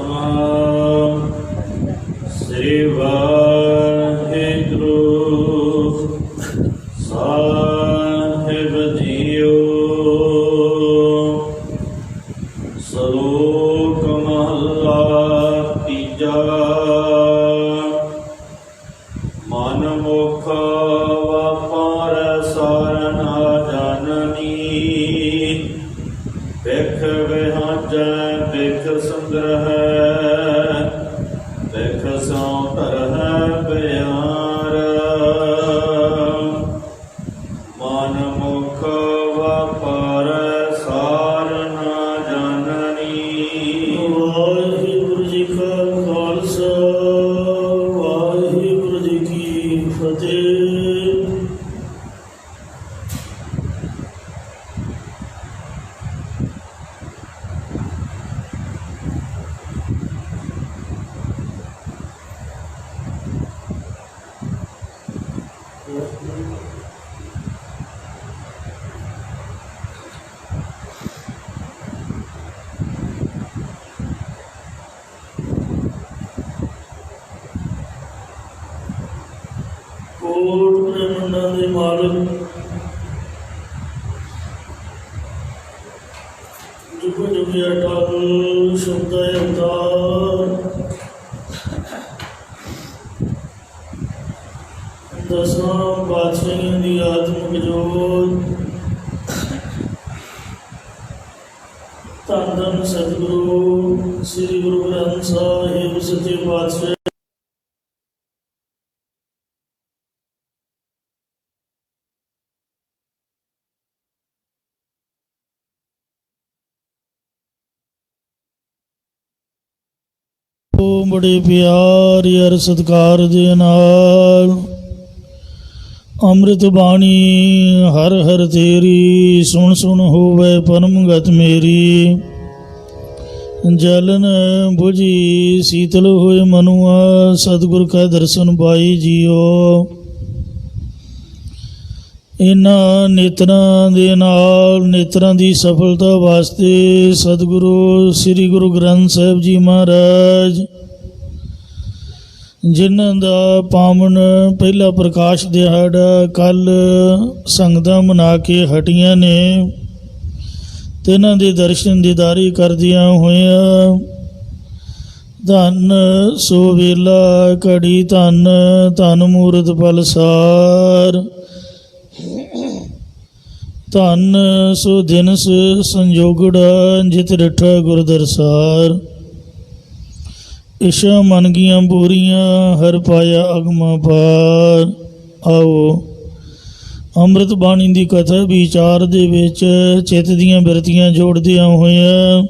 ਸਤਿਨਾਮ ਸ੍ਰੀ ਵਾਹਿਗੁਰੂ ਸਾਹਿਬ JIO. ਸ਼ਲੋਕ ਮਹਲਾ ਤੀਜਾ। ਮਨ ਮੁਖ ਵਪਾਰ ਸਾਰ ਨਾ ਜਾਣਨੀ, ਬਿਖ ਵਿਹਾਜੈ ਬਿਖ ਸੰਗ੍ਰਹਿ, ਬਿਖ ਸਉ ਧਰਹਿ ਪਿਆਰ। ਮਨ ਮੁਖ ਵਪਾਰ ਸਾਰ ਨਾ ਜਾਣਨੀ। ਵਾਹਿਗੁਰੂ ਜੀ ਕਾ ਖਾਲਸਾ, ਵਾਹਿਗੁਰੂ ਜੀ ਕੀ ਫਤਿਹ। ਕੋਟ ਬ੍ਰਹਮੰਡਾਂ ਦੇ ਮਾਲਕ, ਜੁਗ ਜੁਗ ਅਟਲ ਸ਼ਬਦ ਅਵਤਾਰ, ਦਸਾਂ ਪਾਤਸ਼ਾਹੀਆਂ ਦੀ ਆਤਮਿਕ ਜੋਤ, ਧੰਨ ਧੰਨ ਸਤਿਗੁਰੂ ਸ੍ਰੀ ਗੁਰੂ ਗ੍ਰੰਥ ਸਾਹਿਬ ਸੱਚੇ ਪਾਤਸ਼ਾਹ ਬੜੇ ਪਿਆਰ ਯਾਰ ਸਤਿਕਾਰ ਦੇ ਨਾਲ ਅੰਮ੍ਰਿਤ ਬਾਣੀ ਹਰ ਹਰ ਤੇਰੀ, ਸੁਣ ਸੁਣ ਹੋਵੇ ਪਰਮ ਗਤ ਮੇਰੀ। ਜਲਨ ਬੁਝੀ ਸੀਤਲ ਹੋਏ ਮਨੁਆ, ਸਤਿਗੁਰ ਕਾ ਦਰਸ਼ਨ ਪਾਈ ਜੀਓ। ਇਹਨਾਂ ਨੇਤਰਾਂ ਦੇ ਨਾਲ ਨੇਤਰਾਂ ਦੀ ਸਫਲਤਾ ਵਾਸਤੇ ਸਤਿਗੁਰੂ ਸ੍ਰੀ ਗੁਰੂ ਗ੍ਰੰਥ ਸਾਹਿਬ ਜੀ ਮਹਾਰਾਜ, ਜਿਨ੍ਹਾਂ ਦਾ ਪਾਵਨ ਪਹਿਲਾ ਪ੍ਰਕਾਸ਼ ਦਿਹਾੜਾ ਕੱਲ ਸੰਗਤਾਂ ਮਨਾ ਕੇ ਹਟੀਆਂ ਨੇ, ਤੇ ਇਹਨਾਂ ਦੇ ਦਰਸ਼ਨ ਦੀਦਾਰੀ ਕਰਦਿਆਂ ਹੋਇਆਂ ਧੰਨ ਸੋ ਵੇਲਾ ਘੜੀ, ਧੰਨ ਧੰਨ ਮੂਰਤ ਪਲਸਾਰ, ਧੰਨ ਸੋ ਦਿਨ ਸੰਜੋਗੜਾ, ਜਿਤ ਡਿਠਾ ਗੁਰਦਰਸਾਰ। ਇਸ਼ਾ ਮਨ ਗੀਆਂ ਬੋਰੀਆਂ, ਹਰ ਪਾਇਆ ਅਗਮਾ ਪਾਰ। ਆਓ ਅੰਮ੍ਰਿਤ ਬਾਣੀ ਦੀ ਕਥਾ ਵਿਚਾਰ ਦੇ ਵਿੱਚ ਚਿੱਤ ਦੀਆਂ ਬਿਰਤੀਆਂ ਜੋੜਦਿਆਂ ਹੋਇਆਂ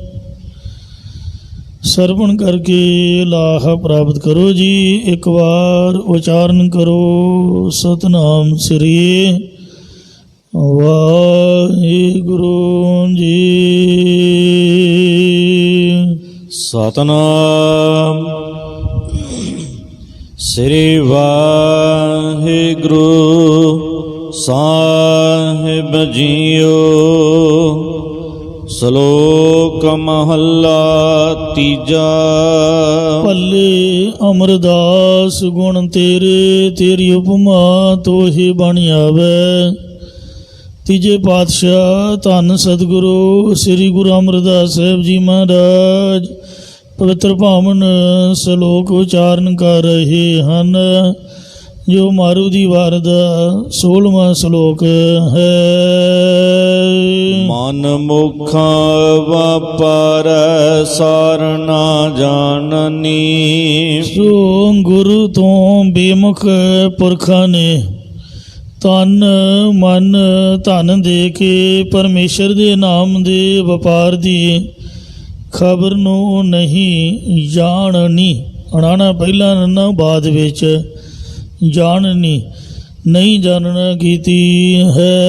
ਸਰਵਣ ਕਰਕੇ ਲਾਹ ਪ੍ਰਾਪਤ ਕਰੋ ਜੀ। ਇੱਕ ਵਾਰ ਉਚਾਰਨ ਕਰੋ ਸਤਿਨਾਮ ਸ੍ਰੀ ਵਾਹਿਗੁਰੂ ਜੀ। ਸਤਿਨਾਮ ਸ੍ਰੀ ਵਾਹਿਗੁਰੂ ਸਾਹਿਬ ਜੀਓ। ਸ਼ਲੋਕ ਮਹਲਾ ਤੀਜਾ। ਭੱਲੇ ਅਮਰਦਾਸ ਗੁਣ ਤੇਰੇ, ਤੇਰੀ ਉਪਮਾ ਤੋਹੀ ਬਣ ਆਵੇ। ਤੀਜੇ ਪਾਤਸ਼ਾਹ ਧੰਨ ਸਤਿਗੁਰੂ ਸ੍ਰੀ ਗੁਰੂ ਅਮਰਦਾਸ ਸਾਹਿਬ ਜੀ ਮਹਾਰਾਜ ਪਵਿੱਤਰ ਭਾਵਨ ਸ਼ਲੋਕ ਉਚਾਰਨ ਕਰ ਰਹੇ ਹਨ, ਜੋ ਮਾਰੂ ਦੀ ਵਾਰ ਦਾ 16ਵਾਂ ਸ਼ਲੋਕ ਹੈ। ਮਨ ਮੁਖ ਵਪਾਰ ਸਾਰ ਨਾ ਜਾਣਨੀ, ਸੋ ਗੁਰੂ ਤੋਂ ਬੇਮੁਖ ਪੁਰਖਾਂ ਨੇ ਤਨ ਮਨ ਧਨ ਦੇ ਕੇ ਪਰਮੇਸ਼ਰ ਦੇ ਨਾਮ ਦੇ ਵਪਾਰ ਦੀ ਖਬਰ ਨੂੰ ਨਹੀਂ ਜਾਣਨੀ। ਅਣਾਣਾ ਪਹਿਲਾਂ ਨਾ ਬਾਅਦ ਵਿੱਚ, ਜਾਣਨੀ ਨਹੀਂ ਜਾਣਨਾ ਕੀਤੀ ਹੈ।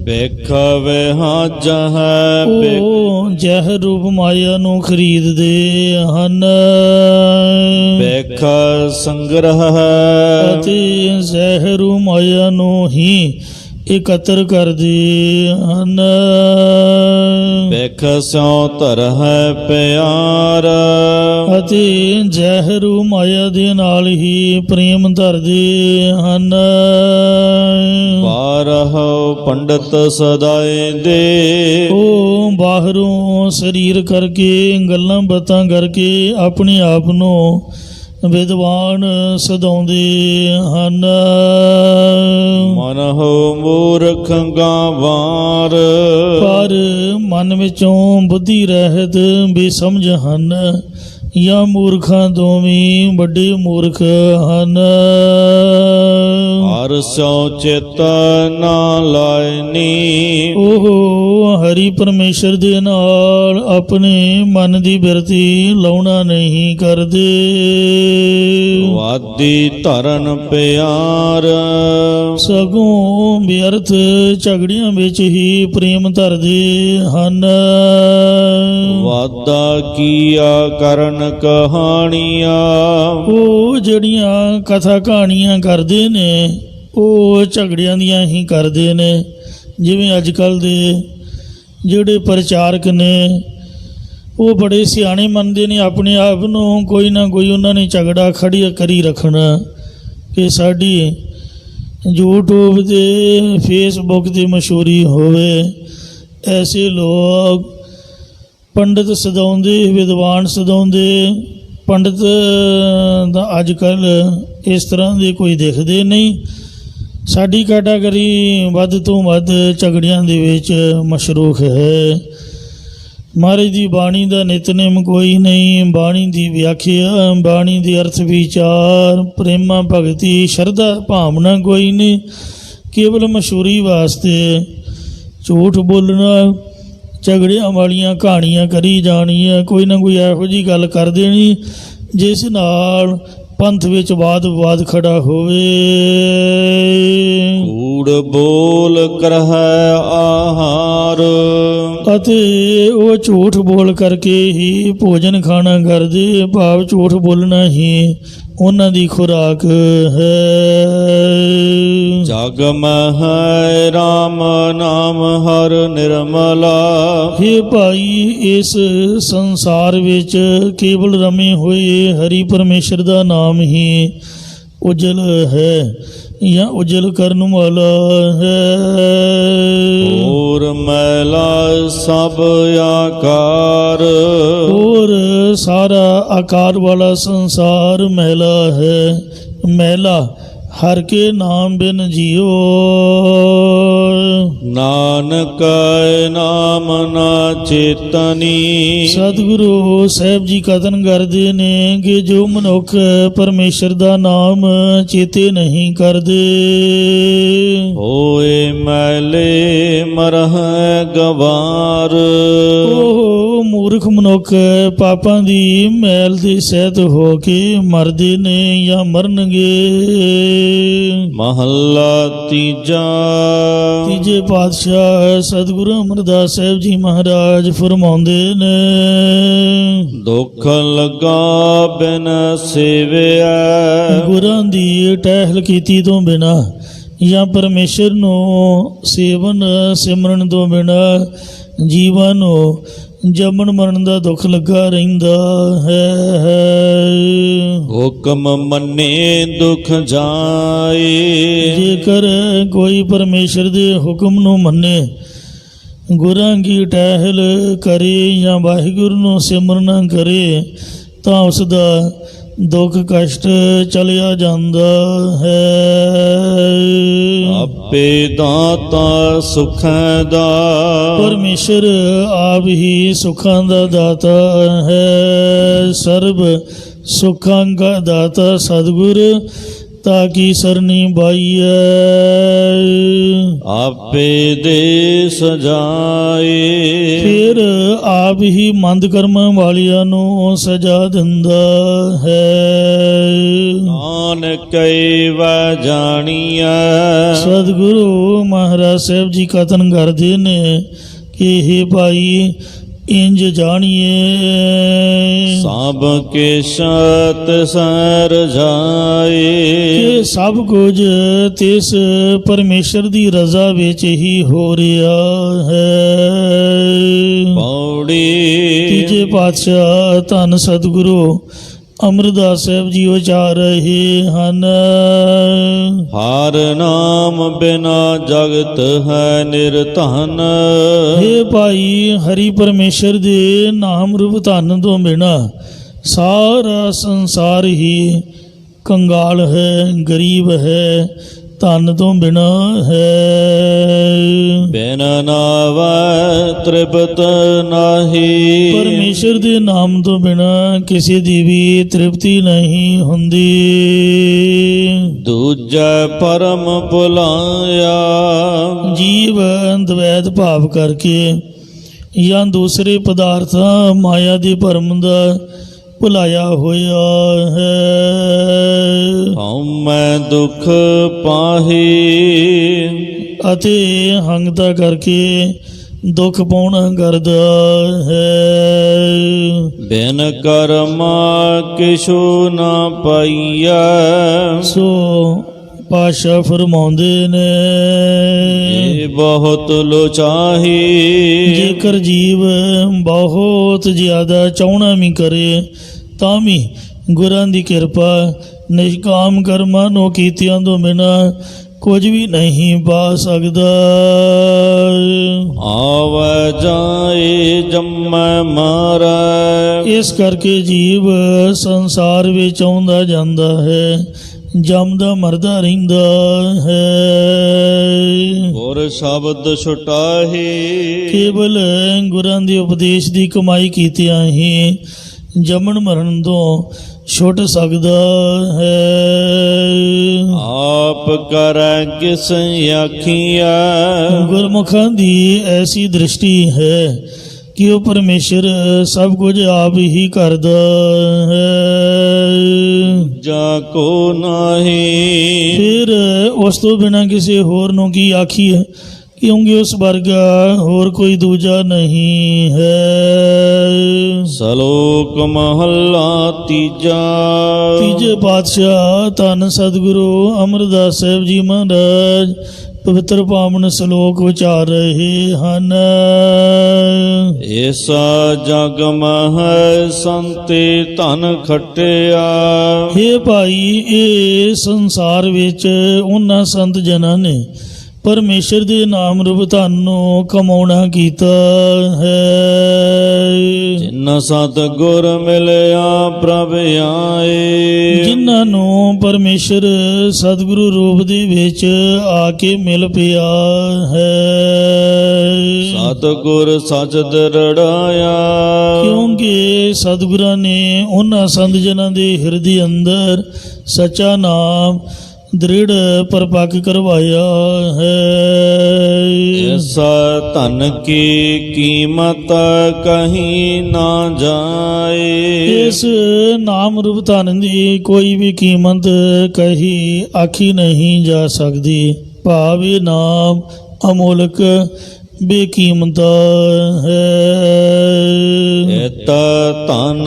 ਬਿਖ ਵਿਹਾਜ ਹੈ, ਉਹ ਜਹ ਰੂਪ ਮਾਇਆ ਨੂੰ ਖਰੀਦਦੇ ਹਨ, ਬਿਖ ਸੰਗ੍ਰਹ ਹੈ, ਅਤੇ ਜ਼ਹਿਰੂ ਮਾਇਆ ਨੂੰ ਹੀ ਇਕੱਤਰ ਕਰਦੇ ਹਨ। ਬਿਖ ਸਿਉ ਧਰਹਿ ਪਿਆਰ, ਅਤੇ ਜ਼ਹਿਰੂ ਮਾਇਆ ਦੇ ਨਾਲ ਹੀ ਪ੍ਰੇਮ ਧਰਦੇ ਹਨ। ਬਾਰਹੁ ਪੰਡਤ ਸਦਾਏ ਦੇ, ਉਹ ਬਾਹਰੋਂ ਸਰੀਰ ਕਰਕੇ ਗੱਲਾਂ ਬਾਤਾਂ ਕਰਕੇ ਆਪਣੇ ਆਪ ਨੂੰ ਵਿਦਵਾਨ ਸਦਾਉਂਦੇ ਹਨ। ਮਨਹੁ ਮੂਰਖ ਗਾਵਾਰ, ਪਰ ਮਨ ਵਿੱਚੋਂ ਬੁੱਧੀ ਰਹਿਤ ਬੇਸਮਝ ਹਨ ਜਾਂ ਮੂਰਖਾਂ ਤੋਂ ਵੀ ਵੱਡੇ ਮੂਰਖ ਹਨ। ਹਰਿ ਸਿਉ ਚਿਤ ਨਾ ਲਾਇਨੀ, ਉਹ ਹਰੀ ਪਰਮੇਸ਼ਰ ਦੇ ਨਾਲ ਆਪਣੇ ਮਨ ਦੀ ਬਿਰਤੀ ਲਾਉਣਾ ਨਹੀਂ ਕਰਦੇ। ਵਾਦੀ ਧਰਨ ਪਿਆਰ, ਸਗੋਂ ਵਿਅਰਥ ਝਗੜਿਆਂ ਵਿੱਚ ਹੀ ਪ੍ਰੇਮ ਧਰਦੇ ਹਨ। ਵਾਦਾ ਕੀਆ ਕਰਨ ਕਹਾਣੀਆਂ, ਉਹ ਜਿਹੜੀਆਂ ਕਥਾ ਕਹਾਣੀਆਂ ਕਰਦੇ ਨੇ ਉਹ ਝਗੜਿਆਂ ਦੀਆਂ ਹੀ ਕਰਦੇ ਨੇ। ਜਿਵੇਂ ਅੱਜ ਕੱਲ੍ਹ ਦੇ ਜਿਹੜੇ ਪ੍ਰਚਾਰਕ ਨੇ ਉਹ ਬੜੇ ਸਿਆਣੇ ਮੰਨਦੇ ਨੇ ਆਪਣੇ ਆਪ ਨੂੰ, ਕੋਈ ਨਾ ਕੋਈ ਉਹਨਾਂ ਨੇ ਝਗੜਾ ਖੜੀ ਕਰੀ ਰੱਖਣਾ ਕਿ ਸਾਡੀ YouTube ਤੇ ਫੇਸਬੁੱਕ ਤੇ ਮਸ਼ਹੂਰੀ ਹੋਵੇ। ਐਸੇ ਲੋਕ ਪੰਡਤ ਸਦਾਉਂਦੇ, ਵਿਦਵਾਨ ਸਦਾਉਂਦੇ, ਪੰਡਤ ਦਾ ਅੱਜ ਕੱਲ੍ਹ ਇਸ ਤਰ੍ਹਾਂ ਦੇ ਕੋਈ ਦਿਖਦੇ ਨਹੀਂ। ਸਾਡੀ ਕੈਟਾਗਰੀ ਵੱਧ ਤੋਂ ਵੱਧ ਝਗੜਿਆਂ ਦੇ ਵਿੱਚ ਮਸ਼ਰੂਖ ਹੈ। ਮਹਾਰਾਜ ਦੀ ਬਾਣੀ ਦਾ ਨਿਤਨੇਮ ਕੋਈ ਨਹੀਂ, ਬਾਣੀ ਦੀ ਵਿਆਖਿਆ, ਬਾਣੀ ਦੇ ਅਰਥ ਵਿਚਾਰ, ਪ੍ਰੇਮਾ ਭਗਤੀ, ਸ਼ਰਧਾ ਭਾਵਨਾ ਕੋਈ ਨਹੀਂ। ਕੇਵਲ ਮਸ਼ਹੂਰੀ ਵਾਸਤੇ ਝੂਠ ਬੋਲਣਾ, ਝਗੜਿਆਂ ਵਾਲੀਆਂ ਕਹਾਣੀਆਂ ਕਰੀ ਜਾਣੀਆਂ, ਕੋਈ ਨਾ ਕੋਈ ਇਹੋ ਜਿਹੀ ਗੱਲ ਕਰ ਦੇਣੀ ਜਿਸ ਨਾਲ ਪੰਥ ਵਿੱਚ ਵਾਦ ਵਿਵਾਦ ਖੜਾ ਹੋਵੇ। ਕੂੜ ਬੋਲ ਕਰਹਿ ਆਹਾਰ, ਅਤੇ ਉਹ ਝੂਠ ਬੋਲ ਕਰਕੇ ਹੀ ਭੋਜਨ ਖਾਣਾ ਕਰਦੇ, ਭਾਵ ਝੂਠ ਬੋਲਣਾ ਹੀ ਉਹਨਾਂ ਦੀ ਖੁਰਾਕ ਹੈ। ਜਗ ਮਹਿ ਰਾਮ ਨਾਮ ਹਰ ਨਿਰਮਲਾ, ਹੇ ਭਾਈ, ਇਸ ਸੰਸਾਰ ਵਿੱਚ ਕੇਵਲ ਰਮੇ ਹੋਏ ਹਰੀ ਪਰਮੇਸ਼ਰ ਦਾ ਨਾਮ ਹੀ ਉਜਲ ਹੈ ਜਾਂ ਉਜਲ ਕਰਨ ਵਾਲਾ ਹੈ। ਹੋਰ ਮੈਲਾ ਸਭ ਆਕਾਰ, ਹੋਰ ਸਾਰਾ ਆਕਾਰ ਵਾਲਾ ਸੰਸਾਰ ਮੈਲਾ ਹੈ। ਮੈਲਾ ਹਰ ਕੇ ਨਾਮ ਬਿਨ ਜੀਓ, ਨਾਨਕ ਨਾਮ ਨਾ ਚੇਤਨੀ। ਸਤਿਗੁਰੂ ਸਾਹਿਬ ਜੀ ਕਥਨ ਕਰਦੇ ਨੇ ਕਿ ਜੋ ਮਨੁੱਖ ਪਰਮੇਸ਼ਰ ਦਾ ਨਾਮ ਚੇਤੇ ਨਹੀਂ ਕਰਦੇ, ਹੋਏ ਮੈਲੇ ਮਰਹਿ ਗਵਾਰ, ਉਹ ਮੂਰਖ ਮਨੁੱਖ ਪਾਪਾਂ ਦੀ ਮੈਲ ਦੇ ਸਹਿਤ ਹੋ ਕੇ ਮਰਦੇ ਨੇ ਜਾਂ ਮਰਨਗੇ। ਮਹੱਲਾ ਤੀਜਾ। ਤੀਜੇ ਪਾਤਸ਼ਾਹ ਸਤਿਗੁਰੂ ਅਮਰਦਾਸ ਸਾਹਿਬ ਜੀ ਮਹਾਰਾਜ ਫਰਮਾਉਂਦੇ ਨੇ, ਦੁੱਖ ਲੱਗਾ ਬਿਨ ਸੇਵਿਆ, ਗੁਰਾਂ ਦੀ ਟਹਿਲ ਕੀਤੀ ਤੋਂ ਬਿਨਾ ਜਾਂ ਪਰਮੇਸ਼ਰ ਨੂੰ ਸੇਵਨ ਸਿਮਰਨ ਤੋਂ ਬਿਨਾ ਜੀਵਾਂ ਨੂੰ ਜੰਮਣ ਮਰਨ ਦਾ ਦੁੱਖ ਲੱਗਾ ਰਹਿੰਦਾ ਹੈ। ਹੁਕਮ ਮੰਨੇ ਦੁੱਖ ਜਾਏ, ਜੇਕਰ ਕੋਈ ਪਰਮੇਸ਼ਰ ਦੇ ਹੁਕਮ ਨੂੰ ਮੰਨੇ, ਗੁਰਾਂ ਕੀ ਟਹਿਲ ਕਰੇ ਜਾਂ ਵਾਹਿਗੁਰੂ ਨੂੰ ਸਿਮਰਨ ਕਰੇ ਤਾਂ ਉਸ ਦਾ ਦੁੱਖ ਕਸ਼ਟ ਚਲਿਆ ਜਾਂਦਾ ਹੈ। ਆਪੇ ਦਾਤਾ ਸੁਖਾਂ ਦਾ, ਪਰਮੇਸ਼ਰ ਆਪ ਹੀ ਸੁੱਖਾਂ ਦਾ ਦਾਤਾ ਹੈ। ਸਰਬ ਸੁੱਖਾਂ ਦਾ ਦਾਤਾ ਸਤਿਗੁਰ ਤਾਂ ਕੀ ਸਰਨੀ ਬਾਈਐ, ਆਪੇ ਦੇ ਸਜਾਏ, ਫਿਰ ਆਪ ਹੀ ਮੰਦ ਕਰਮਾਂ ਵਾਲਿਆਂ ਨੂੰ ਸਜ਼ਾ ਦਿੰਦਾ ਹੈ। ਨਾਨਕੈ ਵਾ ਜਾਣੀਐ, ਸਤਿਗੁਰੂ ਮਹਾਰਾਜ ਸਾਹਿਬ ਜੀ ਕਥਨ ਕਰਦੇ ਨੇ ਕਿ हे ਭਾਈ, ਇੰਜ ਜਾਣੀਏ। ਸਭ ਕਿਸ਼ਤ ਸਰ ਜਾਏ। ਇਹ ਸਭ ਕੁਝ ਤਿਸ ਪਰਮੇਸ਼ਰ ਦੀ ਰਜ਼ਾ ਵਿੱਚ ਹੀ ਹੋ ਰਿਹਾ ਹੈ। ਪੌੜੀ ਤੀਜੇ ਪਾਤਸ਼ਾਹ ਧੰਨ ਸਤਿਗੁਰੂ ਅਮਰਦਾਸ ਸਾਹਿਬ ਜੀ ਉਚਾਰ ਰਹੇ ਹਨ। ਹਰ ਨਾਮ ਬਿਨਾ ਜਗਤ ਹੈ ਨਿਰਧਨ। ਹੇ ਭਾਈ, ਹਰੀ ਪਰਮੇਸ਼ਰ ਦੇ ਨਾਮ ਰੂਪ ਧਨ ਤੋਂ ਬਿਨਾ ਸਾਰਾ ਸੰਸਾਰ ਹੀ ਕੰਗਾਲ ਹੈ, ਗਰੀਬ ਹੈ, ਧਨ ਤੋਂ ਬਿਨਾ ਹੈ। ਬਿਨ ਨਾਵੈ ਤ੍ਰਿਪਤ ਨਾਹੀ। ਪਰਮੇਸ਼ਰ ਦੇ ਨਾਮ ਤੋਂ ਬਿਨਾ ਕਿਸੇ ਦੀ ਵੀ ਤ੍ਰਿਪਤੀ ਨਹੀਂ ਹੁੰਦੀ। ਦੂਜੈ ਪਰਮ ਭੁਲਾਇਆ। ਜੀਵ ਦਵੈਤ ਭਾਵ ਕਰਕੇ ਜਾਂ ਦੂਸਰੇ ਪਦਾਰਥਾਂ ਮਾਇਆ ਦੇ ਭਰਮ ਦਾ ਭੁਲਾਇਆ ਹੋਇਆ ਹੈ। ਹਉਮੈ ਦੁਖ ਪਾਹੀ। ਅਤੇ ਹੰਗਤਾ ਕਰਕੇ ਦੁੱਖ ਪਾਉਣਾ ਕਰਦਾ ਹੈ। ਬਿਨ ਕਰਮਾ ਕਿਛੂ ਨਾ ਪਾਈਐ। ਸੋ ਪਾਸ਼ਾ ਫਰਮਾਉਂਦੇ ਨੇ, ਇਹ ਬਹੁਤ ਲੋਚਾਹੀ। ਜੇਕਰ ਜੀਵ ਬਹੁਤ ਜ਼ਿਆਦਾ ਚਾਹਣਾ ਵੀ ਕਰੇ ਤਾਂ ਵੀ ਗੁਰਾਂ ਦੀ ਕਿਰਪਾ ਨਿਸ਼ਕਾਮ ਕਰਮਾਂ ਨੂੰ ਕੀਤਿਆਂ ਤੋਂ ਬਿਨਾਂ ਕੁਝ ਵੀ ਨਹੀਂ ਪਾ ਸਕਦਾ। ਆਵੈ ਜਾਏ ਜੰਮੈ ਮਾਰੈ। ਇਸ ਕਰਕੇ ਜੀਵ ਸੰਸਾਰ ਵਿੱਚ ਆਉਂਦਾ ਜਾਂਦਾ ਹੈ, ਜੰਮਦਾ ਮਰਦਾ ਰਹਿੰਦਾ ਹੈ। ਗੁਰ ਸ਼ਬਦ ਛੁਟਾਹੀ। ਕੇਵਲ ਗੁਰਾਂ ਦੇ ਉਪਦੇਸ਼ ਦੀ ਕਮਾਈ ਕੀਤਿਆਂ ਹੀ ਜੰਮਣ ਮਰਨ ਤੋਂ ਛੁੱਟ ਸਕਦਾ ਹੈ। ਆਪ ਕਰੈ ਕਿਸ ਆਖੀਐ। ਗੁਰਮੁਖਾਂ ਦੀ ਐਸੀ ਦ੍ਰਿਸ਼ਟੀ ਹੈ ਕਿ ਉਹ ਪਰਮੇਸ਼ਰ ਸਭ ਕੁਝ ਆਪ ਹੀ ਕਰਦਾ ਹੈ। ਜਾ ਕੋ ਨਾਹੀ। ਫਿਰ ਉਸ ਤੋਂ ਬਿਨਾਂ ਕਿਸੇ ਹੋਰ ਨੂੰ ਕੀ ਆਖੀਏ, ਕਿਉਂਕਿ ਉਸ ਵਰਗਾ ਹੋਰ ਕੋਈ ਦੂਜਾ ਨਹੀਂ ਹੈ। ਸਲੋਕ ਮਹੱਲਾ ਤੀਜਾ। ਤੀਜੇ ਪਾਤਸ਼ਾਹ ਧੰਨ ਸਤਿਗੁਰੂ ਅਮਰਦਾਸ ਸਾਹਿਬ ਜੀ ਮਹਾਰਾਜ ਪਵਿੱਤਰ ਪਾਵਨ ਸ਼ਲੋਕ ਉਚਾਰ ਰਹੇ ਹਨ। ਇਸ ਜਗ ਮਹਿ ਸੰਤੇ ਧਨ ਖਟਿਆ। ਹੇ ਭਾਈ, ਇਹ ਸੰਸਾਰ ਵਿੱਚ ਉਹਨਾਂ ਸੰਤ ਜਨਾਂ ਨੇ ਪਰਮੇਸ਼ਰ ਦੇ ਨਾਮ ਰੂਪ ਧਨ ਨੂੰ ਕਮਾਉਣਾ ਕੀਤਾ ਹੈ। ਜਿਨ ਸਤ ਗੁਰ ਮਿਲਿਆ ਪ੍ਰਭ ਆਏ। ਜਿਨ੍ਹਾਂ ਨੂੰ ਪਰਮੇਸ਼ਰ ਸਤਿਗੁਰੂ ਰੂਪ ਦੇ ਵਿੱਚ ਆ ਕੇ ਮਿਲ ਪਿਆ ਹੈ। ਸਤ ਗੁਰ ਸਚ ਦਰੜਾਇਆ। ਕਿਉਂਕਿ ਸਤਿਗੁਰਾਂ ਨੇ ਉਹਨਾਂ ਸੰਤ ਜਨਾਂ ਦੇ ਹਿਰਦੇ ਅੰਦਰ ਸੱਚਾ ਨਾਮ ਦ੍ਰਿੜ ਪਰਪੱਕ ਕਰਵਾਇਆ ਹੈ। ਇਸ ਧਨ ਕੀ ਕੀਮਤ ਕਹੀਂ ਨਾ ਜਾਏ। ਇਸ ਨਾਮ ਰੂਪ ਧਨ ਦੀ ਕੋਈ ਵੀ ਕੀਮਤ ਕਹੀ ਆਖੀ ਨਹੀਂ ਜਾ ਸਕਦੀ। ਭਾਵ ਇਹ ਨਾਮ ਅਮੋਲਕ ਬੇਕੀਮਤ ਹੈ। ਇਤ ਧਨ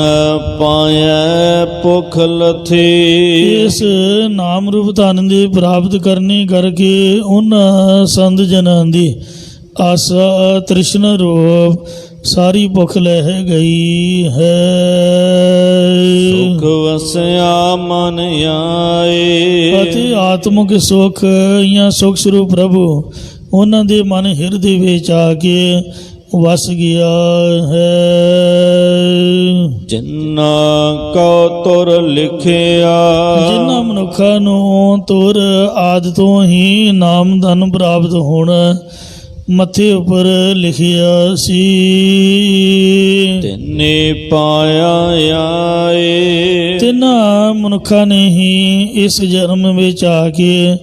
ਪਾਇਐ ਭੁਖ ਲਥੀ। ਇਸ ਨਾਮ ਰੂਪ ਧਨ ਦੇ ਪ੍ਰਾਪਤ ਕਰਨੇ ਕਰਕੇ ਉਹਨਾਂ ਸੰਤ ਜਨਾਂ ਦੀ ਆਸਾ ਤ੍ਰਿਸ਼ਨਾ ਰੂਪ ਸਾਰੀ ਭੁੱਖ ਲਹਿ ਗਈ ਹੈ। ਸੁਖ ਵਸਿਆ ਮਨ ਆਏ। ਅਤੇ ਆਤਮਿਕ ਸੁਖ ਜਾਂ ਸੁਖ ਸਰੂਪ ਪ੍ਰਭੂ ਉਹਨਾਂ ਦੇ ਮਨ ਹਿਰਦੇ ਵਿੱਚ ਆ ਕੇ ਵਸ ਗਿਆ ਹੈ। ਜਿਨ੍ਹਾਂ ਕੋ ਤੁਰ ਲਿਖਿਆ। ਜਿਨ੍ਹਾਂ ਮਨੁੱਖਾਂ ਨੂੰ ਤੁਰ ਆਦਿ ਤੋਂ ਹੀ ਨਾਮ ਧਨ ਪ੍ਰਾਪਤ ਹੋਣਾ ਮੱਥੇ ਉੱਪਰ ਲਿਖਿਆ ਸੀ। ਤਿਨੇ ਪਾਇਆ ਆਏ। ਤਿੰਨਾਂ ਮਨੁੱਖਾਂ ਨੇ ਹੀ ਇਸ ਜਨਮ ਵਿੱਚ ਆ ਕੇ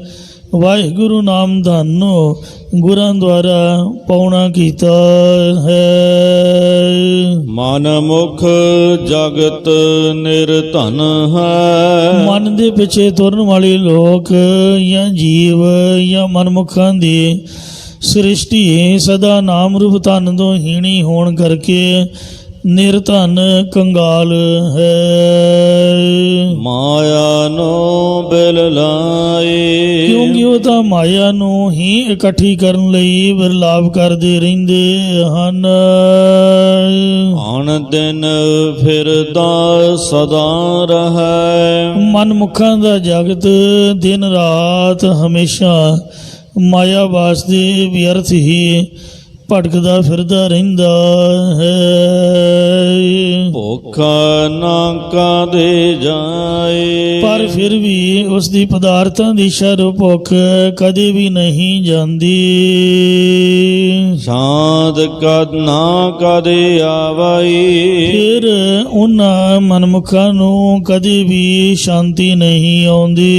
ਵਾਹਿਗੁਰੂ ਨਾਮ ਧਨ ਨੂੰ ਗੁਰਾਂ ਦੁਆਰਾ ਪਾਉਣਾ ਕੀਤਾ ਹੈ। ਮਨ ਮੁਖ ਜਗਤ ਨਿਰਧਨ ਹੈ। ਮਨ ਦੇ ਪਿੱਛੇ ਤੁਰਨ ਵਾਲੇ ਲੋਕ ਜਾਂ ਜੀਵ ਜਾਂ ਮਨਮੁਖਾਂ ਦੀ ਸ੍ਰਿਸ਼ਟੀ ਸਦਾ ਨਾਮ ਰੂਪ ਧਨ ਤੋਂ ਹੀਣੀ ਹੋਣ ਕਰਕੇ ਨਿਰਧਨ ਕੰਗਾਲ ਹੈ। ਮਾਇਆ ਨੂੰ ਬਿਲ ਲਾਏ, ਕਿਉਂਕਿ ਉਹ ਤਾਂ ਮਾਇਆ ਨੂੰ ਹੀ ਇਕੱਠੀ ਕਰਨ ਲਈ ਵਿਰਲਾਪ ਕਰਦੇ ਰਹਿੰਦੇ ਹਨ। ਆਣ ਦਿਨ ਫਿਰਦਾ ਸਦਾ ਰਹੈ, ਮਨਮੁਖਾਂ ਦਾ ਜਗਤ ਦਿਨ ਰਾਤ ਹਮੇਸ਼ਾ ਮਾਇਆ ਵਾਸਤੇ ਵਿਅਰਥ ਹੀ ਭਟਕਦਾ ਫਿਰਦਾ ਰਹਿੰਦਾ ਹੈ। ਭੁੱਖਾ ਨਾ ਕਾਦੇ ਜਾਏ, ਪਰ ਫਿਰ ਵੀ ਉਸ ਦੀ ਪਦਾਰਥਾਂ ਦੀ ਸ਼ਰ ਭੁੱਖ ਕਦੇ ਵੀ ਨਹੀਂ ਜਾਂਦੀ। ਸ਼ਾਂਤ ਕਦ ਨਾ ਕਦੇ ਆਵਈ, ਫਿਰ ਉਹਨਾਂ ਮਨਮੁਖਾਂ ਨੂੰ ਕਦੇ ਵੀ ਸ਼ਾਂਤੀ ਨਹੀਂ ਆਉਂਦੀ।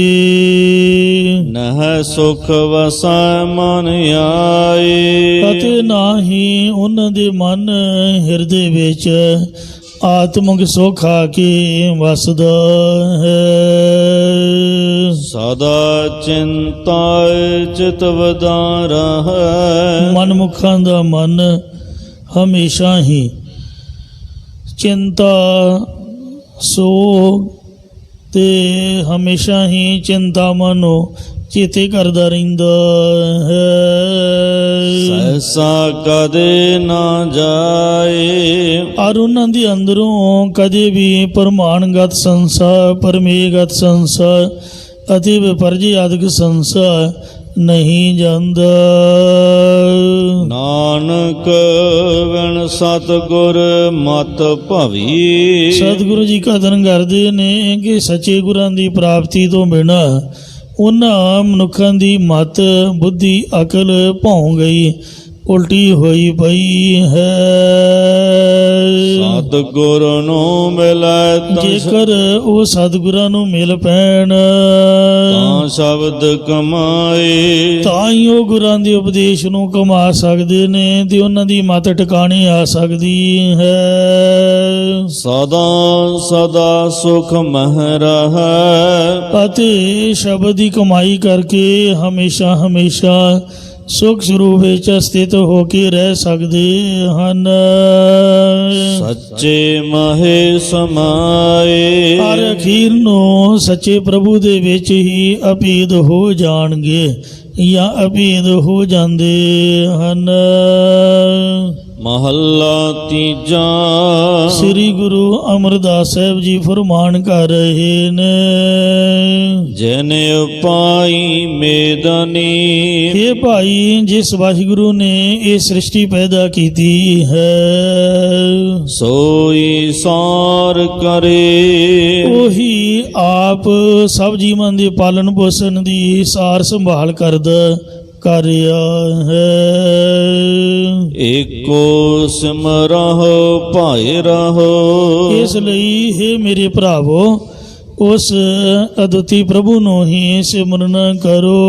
ਨਹਿ ਸੁਖ ਵਸੈ ਮਨ ਆਏ, ਅਤੇ ਨਾ ਹੀ ਉਹਨਾਂ ਦੇ ਮਨ ਹਿਰਦੇ ਵਿੱਚ ਆਤਮਿਕ ਸੁਖ ਆ ਕੇ ਵਸਦਾ ਹੈ। ਸਦਾ ਚਿੰਤਾ ਚਿਤ ਵਦਾਰਾ ਹੈ, ਮਨਮੁਖਾਂ ਦਾ ਮਨ ਹਮੇਸ਼ਾ ਹੀ ਚਿੰਤਾ ਸੋਗ ਤੇ ਹਮੇਸ਼ਾ ਹੀ ਚਿੰਤਾ ਮਨੋ ਚੇਤੇ ਕਰਦਾ ਰਹਿੰਦਾ ਹੈ। ਸਹਿਸਾ ਕਦੇ ਨਾ ਜਾਏ, ਔਰ ਉਹਨਾਂ ਦੇ ਅੰਦਰੋਂ ਕਦੇ ਵੀ ਪ੍ਰਮਾਣਗਤ ਸੰਸਾਰ, ਪਰਮੇਗਤ ਸੰਸਾਰ ਅਤੇ ਵਿਪਰਜੇ ਆਦਿਕ ਸੰਸਾਰ ਨਹੀਂ ਜਾਂਦਾ। ਨਾਨਕ ਵਿਣ ਸਤਿਗੁਰ ਮਤ ਭਵੀ, ਸਤਿਗੁਰੂ ਜੀ ਕਥਨ ਕਰਦੇ ਨੇ ਕਿ ਸੱਚੇ ਗੁਰਾਂ ਦੀ ਪ੍ਰਾਪਤੀ ਤੋਂ ਬਿਨਾਂ ਉਹਨਾਂ ਮਨੁੱਖਾਂ ਦੀ ਮਤ, ਬੁੱਧੀ, ਅਕਲ ਭੌਂ ਗਈ, ਉਲਟੀ ਹੋਈ ਪਈ ਹੈ। ਸਤਿਗੁਰ ਨੂੰ ਮਿਲੈ ਜੇਕਰ ਉਹ ਸਤਿਗੁਰਾਂ ਨੂੰ ਮਿਲ ਪੈਣ ਤਾਂ ਸ਼ਬਦ ਕਮਾਏ, ਤਾਂ ਹੀ ਉਹ ਗੁਰਾਂ ਦੇ ਉਪਦੇਸ਼ ਨੂੰ ਕਮਾ ਸਕਦੇ ਨੇ ਤੇ ਉਹਨਾਂ ਦੀ ਮਤ ਟਿਕਾਣੇ ਆ ਸਕਦੀ ਹੈ। ਸਦਾ ਸਦਾ ਸੁਖ ਮਹਿ ਰਹੈ, ਅਤੇ ਸ਼ਬਦ ਦੀ ਕਮਾਈ ਕਰਕੇ ਹਮੇਸ਼ਾ ਹਮੇਸ਼ਾ ਸੁਖ ਸਰੂਪ ਵਿੱਚ ਸਥਿਤ ਹੋ ਕੇ ਰਹਿ ਸਕਦੇ ਹਨ। ਸੱਚੇ ਮਹਿ ਸਮਾਏ, ਪਰ ਅਖੀਰ ਨੂੰ ਸੱਚੇ ਪ੍ਰਭੂ ਦੇ ਵਿੱਚ ਹੀ ਅਭੇਦ ਹੋ ਜਾਣਗੇ ਜਾਂ ਅਭੇਦ ਹੋ ਜਾਂਦੇ ਹਨ। ਮਹੱਲਾ ਤੀਜਾ। ਸ੍ਰੀ ਗੁਰੂ ਅਮਰਦਾਸ ਸਾਹਿਬ ਜੀ ਫਰਮਾਨ ਕਰ ਰਹੇ ਨੇ, ਜਿਨ ਉਪਾਈ ਮੇਦਨੀ, ਇਹ ਭਾਈ ਜਿਸ ਵਾਹਿਗੁਰੂ ਨੇ ਇਹ ਸ੍ਰਿਸ਼ਟੀ ਪੈਦਾ ਕੀਤੀ ਹੈ ਸੋਈ ਸਾਰ ਕਰੇ, ਉਹੀ ਆਪ ਸਭ ਜੀਵਾਂ ਦੇ ਪਾਲਣ ਪੋਸ਼ਣ ਦੀ ਸਾਰ ਸੰਭਾਲ ਕਰਦਾ ਕਰ ਰਿਹਾ ਹੈ। ਏਕੋ ਸਿਮਰਹੁ ਭਾਇ ਰਹੋ, ਇਸ ਲਈ ਹੈ ਮੇਰੇ ਭਰਾਵੋ ਉਸ ਅਦੁੱਤੀ ਪ੍ਰਭੂ ਨੂੰ ਹੀ ਸਿਮਰਨ ਕਰੋ।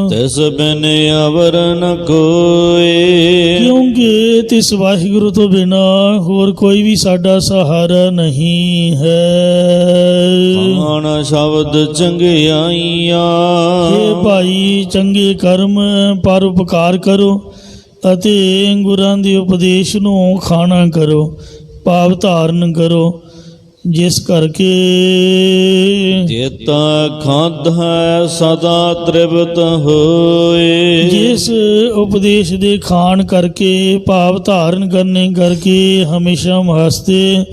ਤਿਸ ਬਿਨ ਅਵਰ ਨ ਕੋਇ, ਕਿਉਂਕਿ ਤਿਸ ਵਾਹਿਗੁਰੂ ਤੋਂ ਬਿਨਾ ਹੋਰ ਕੋਈ ਵੀ ਸਾਡਾ ਸਹਾਰਾ ਨਹੀਂ ਹੈ। ਖਾਣ ਸ਼ਬਦ ਚੰਗਿਆਈਆਂ, ਇਹ ਭਾਈ ਚੰਗੇ ਕਰਮ ਪਰ ਉਪਕਾਰ ਕਰੋ ਅਤੇ ਗੁਰਾਂ ਦੇ ਉਪਦੇਸ਼ ਨੂੰ ਖਾਣਾ ਕਰੋ, ਭਾਵ ਧਾਰਨ ਕਰੋ, ਜਿਸ ਕਰਕੇ ਜਿਤ ਖਾਧ ਹੈ ਸਦਾ ਤ੍ਰਿਪਤ ਹੋਏ, ਜਿਸ ਉਪਦੇਸ਼ ਦੇ ਖਾਣ ਕਰਕੇ ਭਾਵ ਧਾਰਨ ਕਰਨੇ ਕਰਕੇ ਹਮੇਸ਼ਾ ਵਾਸਤੇ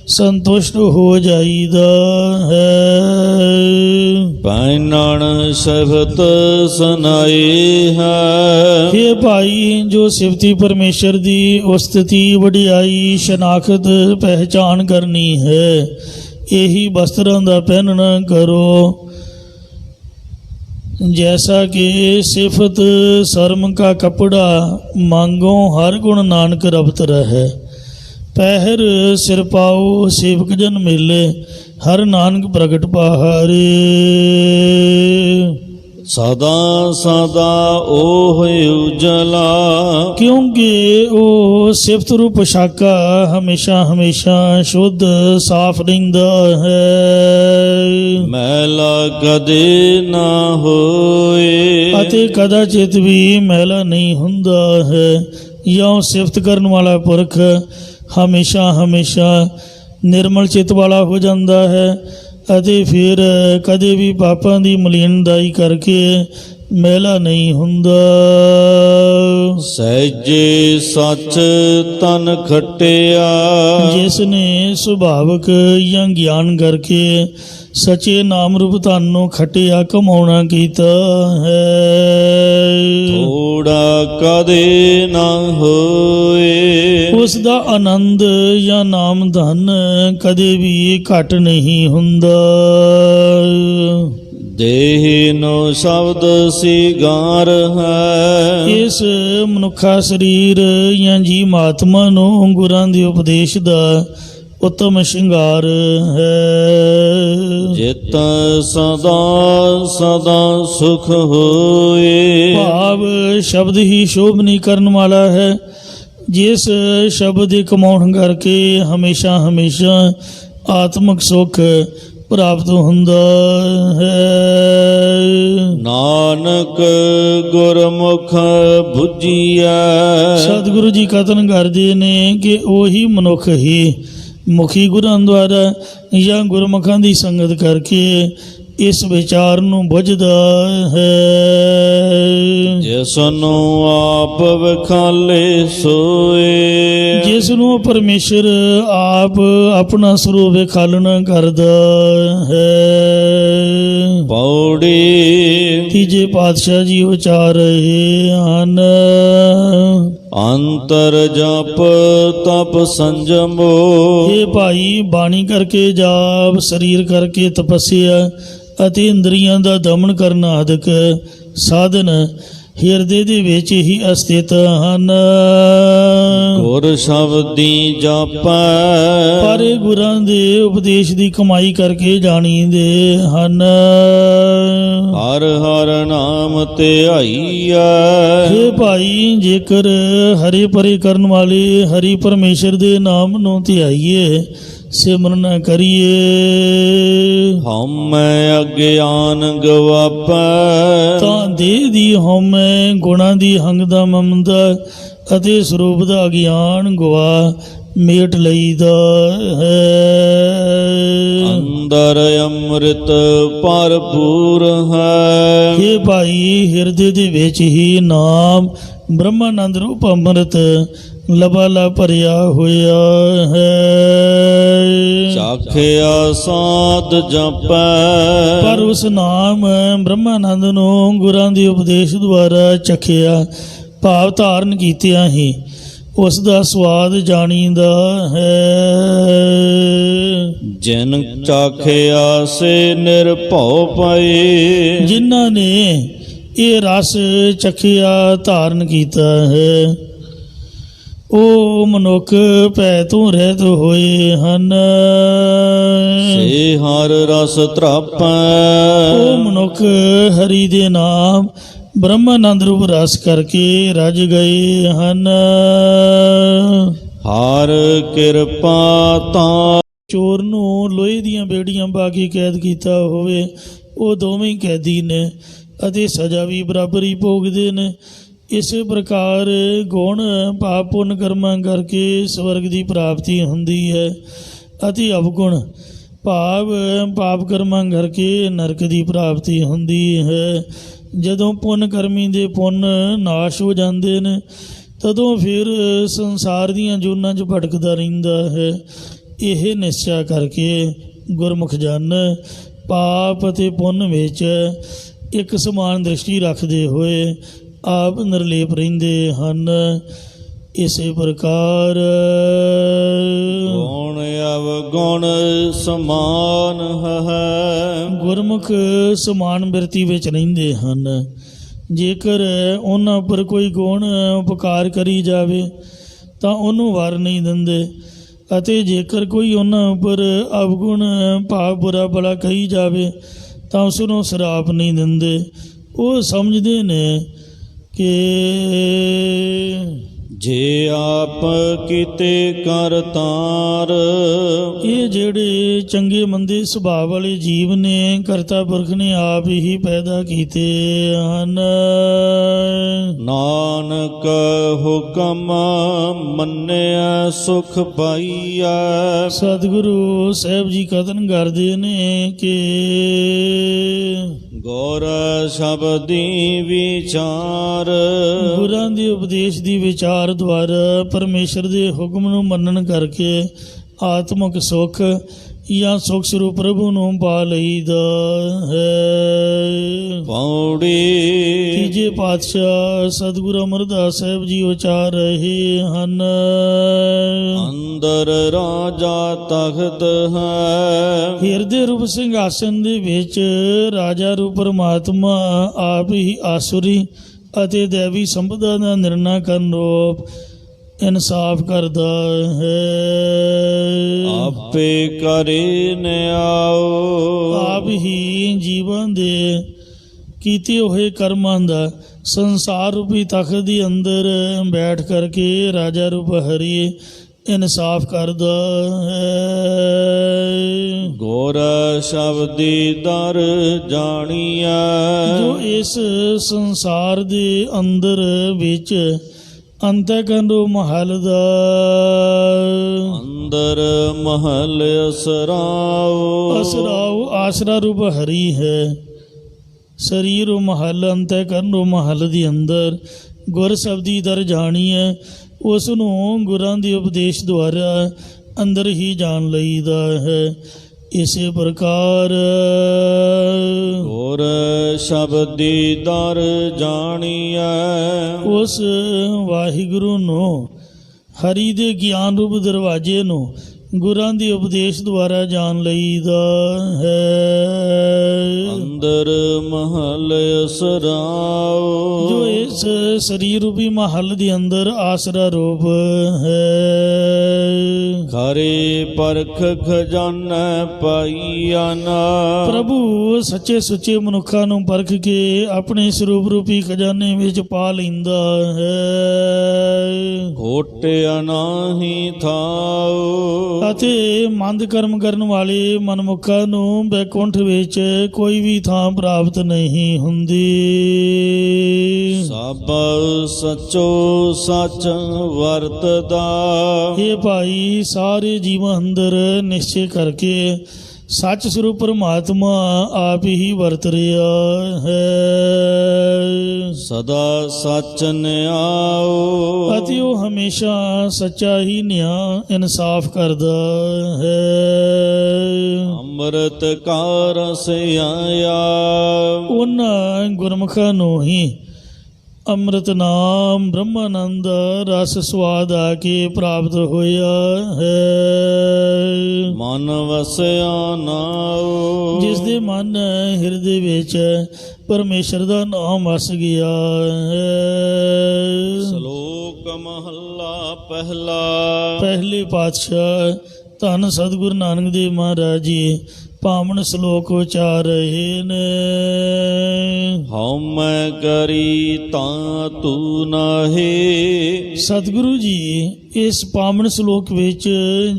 ਸੰਤੁਸ਼ਟ ਹੋ ਜਾਈਦਾ ਹੈ। ਪੈਨਣ ਸਿਫਤ ਸੁਨਾਈ ਹੈ, ਇਹ ਭਾਈ ਜੋ ਸਿਫਤੀ ਪਰਮੇਸ਼ਰ ਦੀ ਉਸਤਤੀ ਵਡਿਆਈ ਸ਼ਨਾਖਤ ਪਹਿਚਾਨ ਕਰਨੀ ਹੈ, ਇਹੀ ਵਸਤਰਾਂ ਦਾ ਪਹਿਨਣਾ ਕਰੋ। जैसा कि सिफत शर्म का कपड़ा मांगो हर गुण नानक रबत रहे, पहर सिर पाओ सेवक जन मिले हर नानक प्रगट पहारे। सदा सदा ओह उजला, क्योंकि वो सिफत रूप पोशाका हमेशा हमेशा शुद्ध साफ रहिंदा है, मैला कदे ना होए, ਅਤੇ ਕਦਾਚਿਤ ਵੀ ਮੈਲਾ ਨਹੀਂ ਹੁੰਦਾ ਹੈ। ਜਾਂ ਸਿਫਤ ਕਰਨ ਵਾਲਾ ਪੁਰਖ ਹਮੇਸ਼ਾ ਹਮੇਸ਼ਾ ਨਿਰਮਲ ਚਿੱਤ ਵਾਲਾ ਹੋ ਜਾਂਦਾ ਹੈ ਅਤੇ ਫਿਰ ਕਦੇ ਵੀ ਪਾਪਾਂ ਦੀ ਮਲੀਨਦਾਈ ਕਰਕੇ ਮੈਲਾ ਨਹੀਂ ਹੁੰਦਾ। ਸਹਿਜੇ ਸੱਚ ਤਨ ਖਟਿਆ, ਜਿਸ ਨੇ ਸੁਭਾਵਕ ਜਾਂ ਗਿਆਨ ਕਰਕੇ ਸੱਚੇ ਨਾਮ ਰੂਪ ਧਨ ਨੂੰ ਖਟਿਆ ਕਮਾਉਣਾ ਕੀਤਾ ਹੈ। ਥੋੜਾ ਕਦੇ ਨਾ ਹੋਏ, ਉਸ ਦਾ ਆਨੰਦ ਜਾਂ ਨਾਮ ਧਨ ਕਦੇ ਵੀ ਘਟ ਨਹੀਂ ਹੁੰਦਾ। ਦੇਹ ਨੂੰ ਸ਼ਬਦ ਸਿਗਾਰ ਹੈ, ਇਸ ਮਨੁੱਖਾ ਸਰੀਰ ਜਾਂ ਜੀ ਮਹਾਤਮਾ ਨੂੰ ਗੁਰਾਂ ਦੇ ਉਪਦੇਸ਼ ਦਾ ਉੱਤਮ ਸ਼ਿੰਗਾਰ ਹੈ। ਜਿਤ ਸਦਾ ਸਦਾ ਸੁਖ ਹੋਏ, ਭਾਵ ਸ਼ਬਦ ਹੀ ਸ਼ੋਭਨੀ ਕਰਨ ਵਾਲਾ ਹੈ। ਜਿਸ ਸ਼ਬਦ ਦੇ ਕਮਾਉਣ ਕਰਕੇ ਹਮੇਸ਼ਾ ਹਮੇਸ਼ਾ ਆਤਮਿਕ ਸੁਖ ਪ੍ਰਾਪਤ ਹੁੰਦਾ ਹੈ। ਨਾਨਕ ਗੁਰਮੁਖ ਬੁੱਝੀਐ, ਸਤਿਗੁਰੂ ਜੀ ਕਥਨ ਕਰਦੇ ਨੇ ਕਿ ਉਹੀ ਮਨੁੱਖ ਹੀ ਮੁਖੀ ਗੁਰਾਂ ਦੁਆਰਾ ਜਾਂ ਗੁਰਮੁਖਾਂ ਦੀ ਸੰਗਤ ਕਰਕੇ ਇਸ ਵਿਚਾਰ ਨੂੰ ਬੁੱਝਦਾ ਹੈ। ਜਿਸ ਨੂੰ ਆਪ ਵਿਖਾਲੇ ਸੋਏ, ਜਿਸ ਨੂੰ ਪਰਮੇਸ਼ਰ ਆਪ ਆਪਣਾ ਸਰੂਪ ਵਿਖਾਲਣਾ ਕਰਦਾ ਹੈ। ਪੌੜੀ ਤੀਜੇ ਪਾਤਸ਼ਾਹ ਜੀ ਉਚਾਰ ਰਹੇ ਹਨ। ਅੰਤਰ ਜਪ ਤਪ ਸੰਜਮੋ, ਇਹ ਭਾਈ ਬਾਣੀ ਕਰਕੇ ਜਾਪ, ਸਰੀਰ ਕਰਕੇ ਤਪੱਸਿਆ ਅਤੇ ਇੰਦਰੀਆਂ ਦਾ ਦਮਨ ਕਰਨ ਆਦਿਕ ਸਾਧਨ ਹਿਰਦੇ ਦੇ ਵਿੱਚ ਹੀ ਅਸਥਿਤ ਹਨ। ਗੁਰ ਸ਼ਬਦੀ ਜਾਪੈ, ਪਰ ਇਹ ਗੁਰਾਂ ਦੇ ਉਪਦੇਸ਼ ਦੀ ਕਮਾਈ ਕਰਕੇ ਜਾਣੀਦੇ ਹਨ। ਹਰ ਹਰ ਨਾਮ ਧਿਆਈਐ, ਇਹ ਭਾਈ ਜੇਕਰ ਹਰੇ ਪਰੇ ਕਰਨ ਵਾਲੇ ਹਰੀ ਪਰਮੇਸ਼ਰ ਦੇ ਨਾਮ ਨੂੰ ਧਿਆਈਏ, ਸਿਮਰਨ ਕਰੀਏ, ਹਉਮੈ ਅਗਿਆਨ ਗਵਾਪੈ, ਤਾਂ ਦੇਹ ਦੀ ਹਉਮੈ, ਗੁਣਾਂ ਦੀ ਹੰਗਦਾ ਮਮਦਾ ਅਤੇ ਸਰੂਪ ਦਾ ਗਿਆਨ ਗਵਾ ਮੇਟ ਲਈਦਾ ਹੈ। ਅੰਦਰ ਅੰਮ੍ਰਿਤ ਭਰਪੂਰ ਹੈ, ਇਹ ਭਾਈ ਹਿਰਦੇ ਦੇ ਵਿੱਚ ਹੀ ਨਾਮ ਬ੍ਰਹਮਾਨੰਦ ਰੂਪ ਅੰਮ੍ਰਿਤ ਲਬਾਲਾ ਭਰਿਆ ਹੋਇਆ ਹੈ। ਚਾਖਿਆ ਸਾਧ ਜਪੈ, ਪਰ ਉਸ ਨਾਮ ਬ੍ਰਹਮਾਨੰਦ ਨੂੰ ਗੁਰਾਂ ਦੇ ਉਪਦੇਸ਼ ਦੁਆਰਾ ਚਖਿਆ, ਭਾਵ ਧਾਰਨ ਕੀਤਿਆਂ ਹੀ ਉਸ ਦਾ ਸਵਾਦ ਜਾਣੀਦਾ ਹੈ। ਜਿਨ ਚਾਖਿਆ ਸੇ ਨਿਰਭਉ ਪਏ, ਜਿਨ੍ਹਾਂ ਨੇ ਇਹ ਰਸ ਚਖਿਆ, ਧਾਰਨ ਕੀਤਾ ਹੈ, ਉਹ ਮਨੁੱਖ ਭੈ ਤੋਂ ਰਹਿਤ ਹੋਏ ਹਨ। ਸੇ ਹਰ ਰਸ ਤ੍ਰਾਪੈ, ਉਹ ਮਨੁੱਖ ਹਰੀ ਦੇ ਨਾਮ ਬ੍ਰਹਮਾਨੰਦ ਰੂਪ ਰਸ ਕਰਕੇ ਰਜ ਗਏ ਹਨ। ਹਰ ਕਿਰਪਾ ਤਾਂ ਚੋਰ ਨੂੰ ਲੋਹੇ ਦੀਆਂ ਬੇੜੀਆਂ ਪਾ ਕੇ ਕੈਦ ਕੀਤਾ ਹੋਵੇ, ਉਹ ਦੋਵੇਂ ਕੈਦੀ ਨੇ ਅਤੇ ਸਜ਼ਾ ਵੀ ਬਰਾਬਰ ਹੀ ਭੋਗਦੇ ਨੇ। ਇਸੇ ਪ੍ਰਕਾਰ ਗੁਣ ਪਾਪ ਪੁੰਨ ਕਰਮਾਂ ਕਰਕੇ ਸਵਰਗ ਦੀ ਪ੍ਰਾਪਤੀ ਹੁੰਦੀ ਹੈ ਅਤੇ ਅਵਗੁਣ ਭਾਵ ਪਾਪ ਕਰਮਾਂ ਕਰਕੇ ਨਰਕ ਦੀ ਪ੍ਰਾਪਤੀ ਹੁੰਦੀ ਹੈ। ਜਦੋਂ ਪੁੰਨ ਕਰਮੀ ਦੇ ਪੁੰਨ ਨਾਸ਼ ਹੋ ਜਾਂਦੇ ਨੇ, ਤਦੋਂ ਫਿਰ ਸੰਸਾਰ ਦੀਆਂ ਜੂਨਾਂ 'ਚ ਭਟਕਦਾ ਰਹਿੰਦਾ ਹੈ। ਇਹ ਨਿਸ਼ਚਾ ਕਰਕੇ ਗੁਰਮੁਖ ਜਨ ਪਾਪ ਅਤੇ ਪੁੰਨ ਵਿੱਚ ਇੱਕ ਸਮਾਨ ਦ੍ਰਿਸ਼ਟੀ ਰੱਖਦੇ ਹੋਏ ਆਪ ਨਿਰਲੇਪ ਰਹਿੰਦੇ ਹਨ। ਇਸੇ ਪ੍ਰਕਾਰ ਗੁਣ ਅਵਗੁਣ ਸਮਾਨ ਹੈ, ਗੁਰਮੁਖ ਸਮਾਨ ਬਿਰਤੀ ਵਿੱਚ ਰਹਿੰਦੇ ਹਨ। ਜੇਕਰ ਉਹਨਾਂ ਉੱਪਰ ਕੋਈ ਗੁਣ ਉਪਕਾਰ ਕਰੀ ਜਾਵੇ ਤਾਂ ਉਹਨੂੰ ਵਰ ਨਹੀਂ ਦਿੰਦੇ, ਅਤੇ ਜੇਕਰ ਕੋਈ ਉਹਨਾਂ ਉੱਪਰ ਅਵਗੁਣ ਭਾਵ ਬੁਰਾ ਭਲਾ ਕਹੀ ਜਾਵੇ ਤਾਂ ਉਸ ਨੂੰ ਸਰਾਪ ਨਹੀਂ ਦਿੰਦੇ। ਉਹ ਸਮਝਦੇ ਨੇ ਕਿ ਜੇ ਆਪ ਕੀਤੇ ਕਰਤਾਰ, ਇਹ ਜਿਹੜੇ ਚੰਗੇ ਮੰਦੇ ਸੁਭਾਅ ਵਾਲੇ ਜੀਵ ਨੇ ਕਰਤਾ ਪੁਰਖ ਨੇ ਆਪ ਹੀ ਪੈਦਾ ਕੀਤੇ ਹਨ। ਨਾਨਕ ਹੁਕਮ ਮੰਨਿਆ ਸੁਖ ਪਾਈਐ, ਸਤਿਗੁਰੂ ਸਾਹਿਬ ਜੀ ਕਥਨ ਕਰਦੇ ਨੇ ਕਿ ਗੁਰ ਸ਼ਬਦੀ ਵਿਚਾਰ, ਗੁਰਾਂ ਦੇ ਉਪਦੇਸ਼ ਦੀ ਵਿਚਾਰ ਦੁਆਰਾ ਪਰਮੇਸ਼ਰ ਦੇ ਹੁਕਮ ਨੂੰ ਮੰਨਣ ਕਰਕੇ ਆਤਮਿਕ ਸੁਖ ਜਾਂ ਸੁਖ ਸਰੂਪ ਪ੍ਰਭੂ ਨੂੰ ਪਾ ਲਈਦਾ ਹੈ। ਪੌੜੀ ਤੀਜੇ ਪਾਤਸ਼ਾਹ ਸਤਿਗੁਰੂ ਅਮਰਦਾਸ ਸਾਹਿਬ ਜੀ ਉਚਾਰ ਰਹੇ ਹਨ। ਅੰਦਰ ਰਾਜਾ ਤਖਤ ਹੈ, ਹਿਰਦੇ ਰੂਪ ਸਿੰਘਾਸਨ ਦੇ ਵਿੱਚ ਰਾਜਾ ਰੂਪ ਪਰਮਾਤਮਾ ਆਪ ਹੀ ਆਸੁਰੀ ਅਤੇ ਦੇਵੀ ਸੰਪਦਾ ਦਾ ਨਿਰਣਾ ਕਰਨ ਰੂਪ ਇਨਸਾਫ ਕਰਦਾ ਹੈ। ਆਪੇ ਕਰੇ ਨਿਆਓ, ਆਪ ਹੀ ਜੀਵਾਂ ਦੇ ਕੀਤੇ ਹੋਏ ਕਰਮਾਂ ਦਾ ਸੰਸਾਰ ਰੂਪੀ ਤਖਤ ਦੇ ਅੰਦਰ ਬੈਠ ਕਰਕੇ ਰਾਜਾ ਰੂਪ ਹਰੀ ਇਨਸਾਫ ਕਰਦਾ ਹੈ। ਗੁਰ ਸ਼ਬਦੀ ਦਰ ਜਾਣੀਐ, ਜੋ ਇਸ ਸੰਸਾਰ ਦੇ ਅੰਦਰ ਵਿੱਚ ਅੰਤਕਰਨ ਮਹਲ ਦਾ ਅੰਦਰ ਮਹਲ ਅਸਰਾਓ, ਅਸਰਾਉ ਆਸਰਾ ਰੂਪ ਹਰੀ ਹੈ। ਸਰੀਰ ਮਹਲ ਅੰਤਕਰਨ ਮਹਲ ਦੇ ਅੰਦਰ ਗੁਰ ਸ਼ਬਦੀ ਦਰ ਜਾਣੀਐ, ਉਸ ਨੂੰ ਗੁਰਾਂ ਦੇ ਉਪਦੇਸ਼ ਦੁਆਰਾ ਅੰਦਰ ਹੀ ਜਾਣ ਲਈਦਾ ਹੈ। ਇਸੇ ਪ੍ਰਕਾਰ ਗੁਰ ਸ਼ਬਦੀ ਦਰ ਜਾਣੀਐ, ਉਸ ਵਾਹਿਗੁਰੂ ਨੂੰ ਹਰੀ ਦੇ ਗਿਆਨ ਰੂਪ ਦਰਵਾਜ਼ੇ ਨੂੰ ਗੁਰਾਂ ਦੇ ਉਪਦੇਸ਼ ਦੁਆਰਾ ਜਾਣ ਲਈਦਾ ਹੈ। ਅੰਦਰ ਮਹਲ ਅਸਰਾਓ, ਜੋ ਇਸ ਸਰੀਰ ਰੂਪੀ ਮਹਲ ਦੇ ਅੰਦਰ ਆਸਰਾ ਰੂਪ ਹੈ। ਖਰੇ ਪਰਖ ਖਜ਼ਾਨਾ ਪਾਈਆ ਨਾ, ਪ੍ਰਭੂ ਸੱਚੇ ਸੁੱਚੇ ਮਨੁੱਖਾਂ ਨੂੰ ਪਰਖ ਕੇ ਆਪਣੇ ਸਰੂਪ ਰੂਪੀ ਖਜ਼ਾਨੇ ਵਿੱਚ ਪਾ ਲੈਂਦਾ ਹੈ। ਹੋਟਿਆ ਨਾਹੀ ਥਾਓ, ਅਤੇ ਮੰਦ ਕਰਮ ਕਰਨ ਵਾਲੇ ਮਨਮੁਖਾਂ ਨੂੰ ਬੈਕੁੰਠ ਵਿੱਚ ਕੋਈ ਵੀ ਥਾਂ ਪ੍ਰਾਪਤ ਨਹੀਂ ਹੁੰਦੀ। ਸਭ ਸਚੋ ਸਚ ਵਰਤਦਾ, ਇਹ ਭਾਈ ਸਾਰੇ ਜੀਵਾਂ ਅੰਦਰ ਨਿਸ਼ਚੈ ਕਰਕੇ ਸੱਚ ਸਰੂਪ ਪਰਮਾਤਮਾ ਆਪ ਹੀ ਵਰਤ ਰਿਹਾ ਹੈ। ਸਦਾ ਸਚ ਨਿਆਓ, ਅਤੇ ਉਹ ਹਮੇਸ਼ਾ ਸੱਚਾ ਹੀ ਨਿਆਂ ਇਨਸਾਫ ਕਰਦਾ ਹੈ। ਅੰਮ੍ਰਿਤ ਕਾ ਰਸ ਆਇਆ, ਉਹਨਾਂ ਗੁਰਮੁਖਾਂ ਨੂੰ ਹੀ ਅੰਮ੍ਰਿਤ ਨਾਮ ਬ੍ਰਹਮਾਨੰਦ ਰਸ ਸਵਾਦ ਆ ਕੇ ਪ੍ਰਾਪਤ ਹੋਇਆ ਹੈ। ਮਨ ਵਸਿਆ ਨਾਉ, ਜਿਸ ਦੇ ਮਨ ਹਿਰਦੇ ਵਿੱਚ ਪਰਮੇਸ਼ਰ ਦਾ ਨਾਮ ਵਸ ਗਿਆ ਹੈ। ਸ਼ਲੋਕ ਮਹੱਲਾ ਪਹਿਲਾ, ਪਹਿਲੇ ਪਾਤਸ਼ਾਹ ਧੰਨ ਸਤਿਗੁਰੂ ਨਾਨਕ ਦੇਵ ਮਹਾਰਾਜ ਜੀ ਪਾਵਨ ਸ਼ਲੋਕ ਉਚਾਰ ਰਹੇ ਨੇ। ਹਉ ਮੈਂ ਕਰੀ ਤਾਂ ਤੂੰ ਨਾਹੀ, ਸਤਿਗੁਰੂ ਜੀ ਇਸ ਪਾਵਨ ਸ਼ਲੋਕ ਵਿੱਚ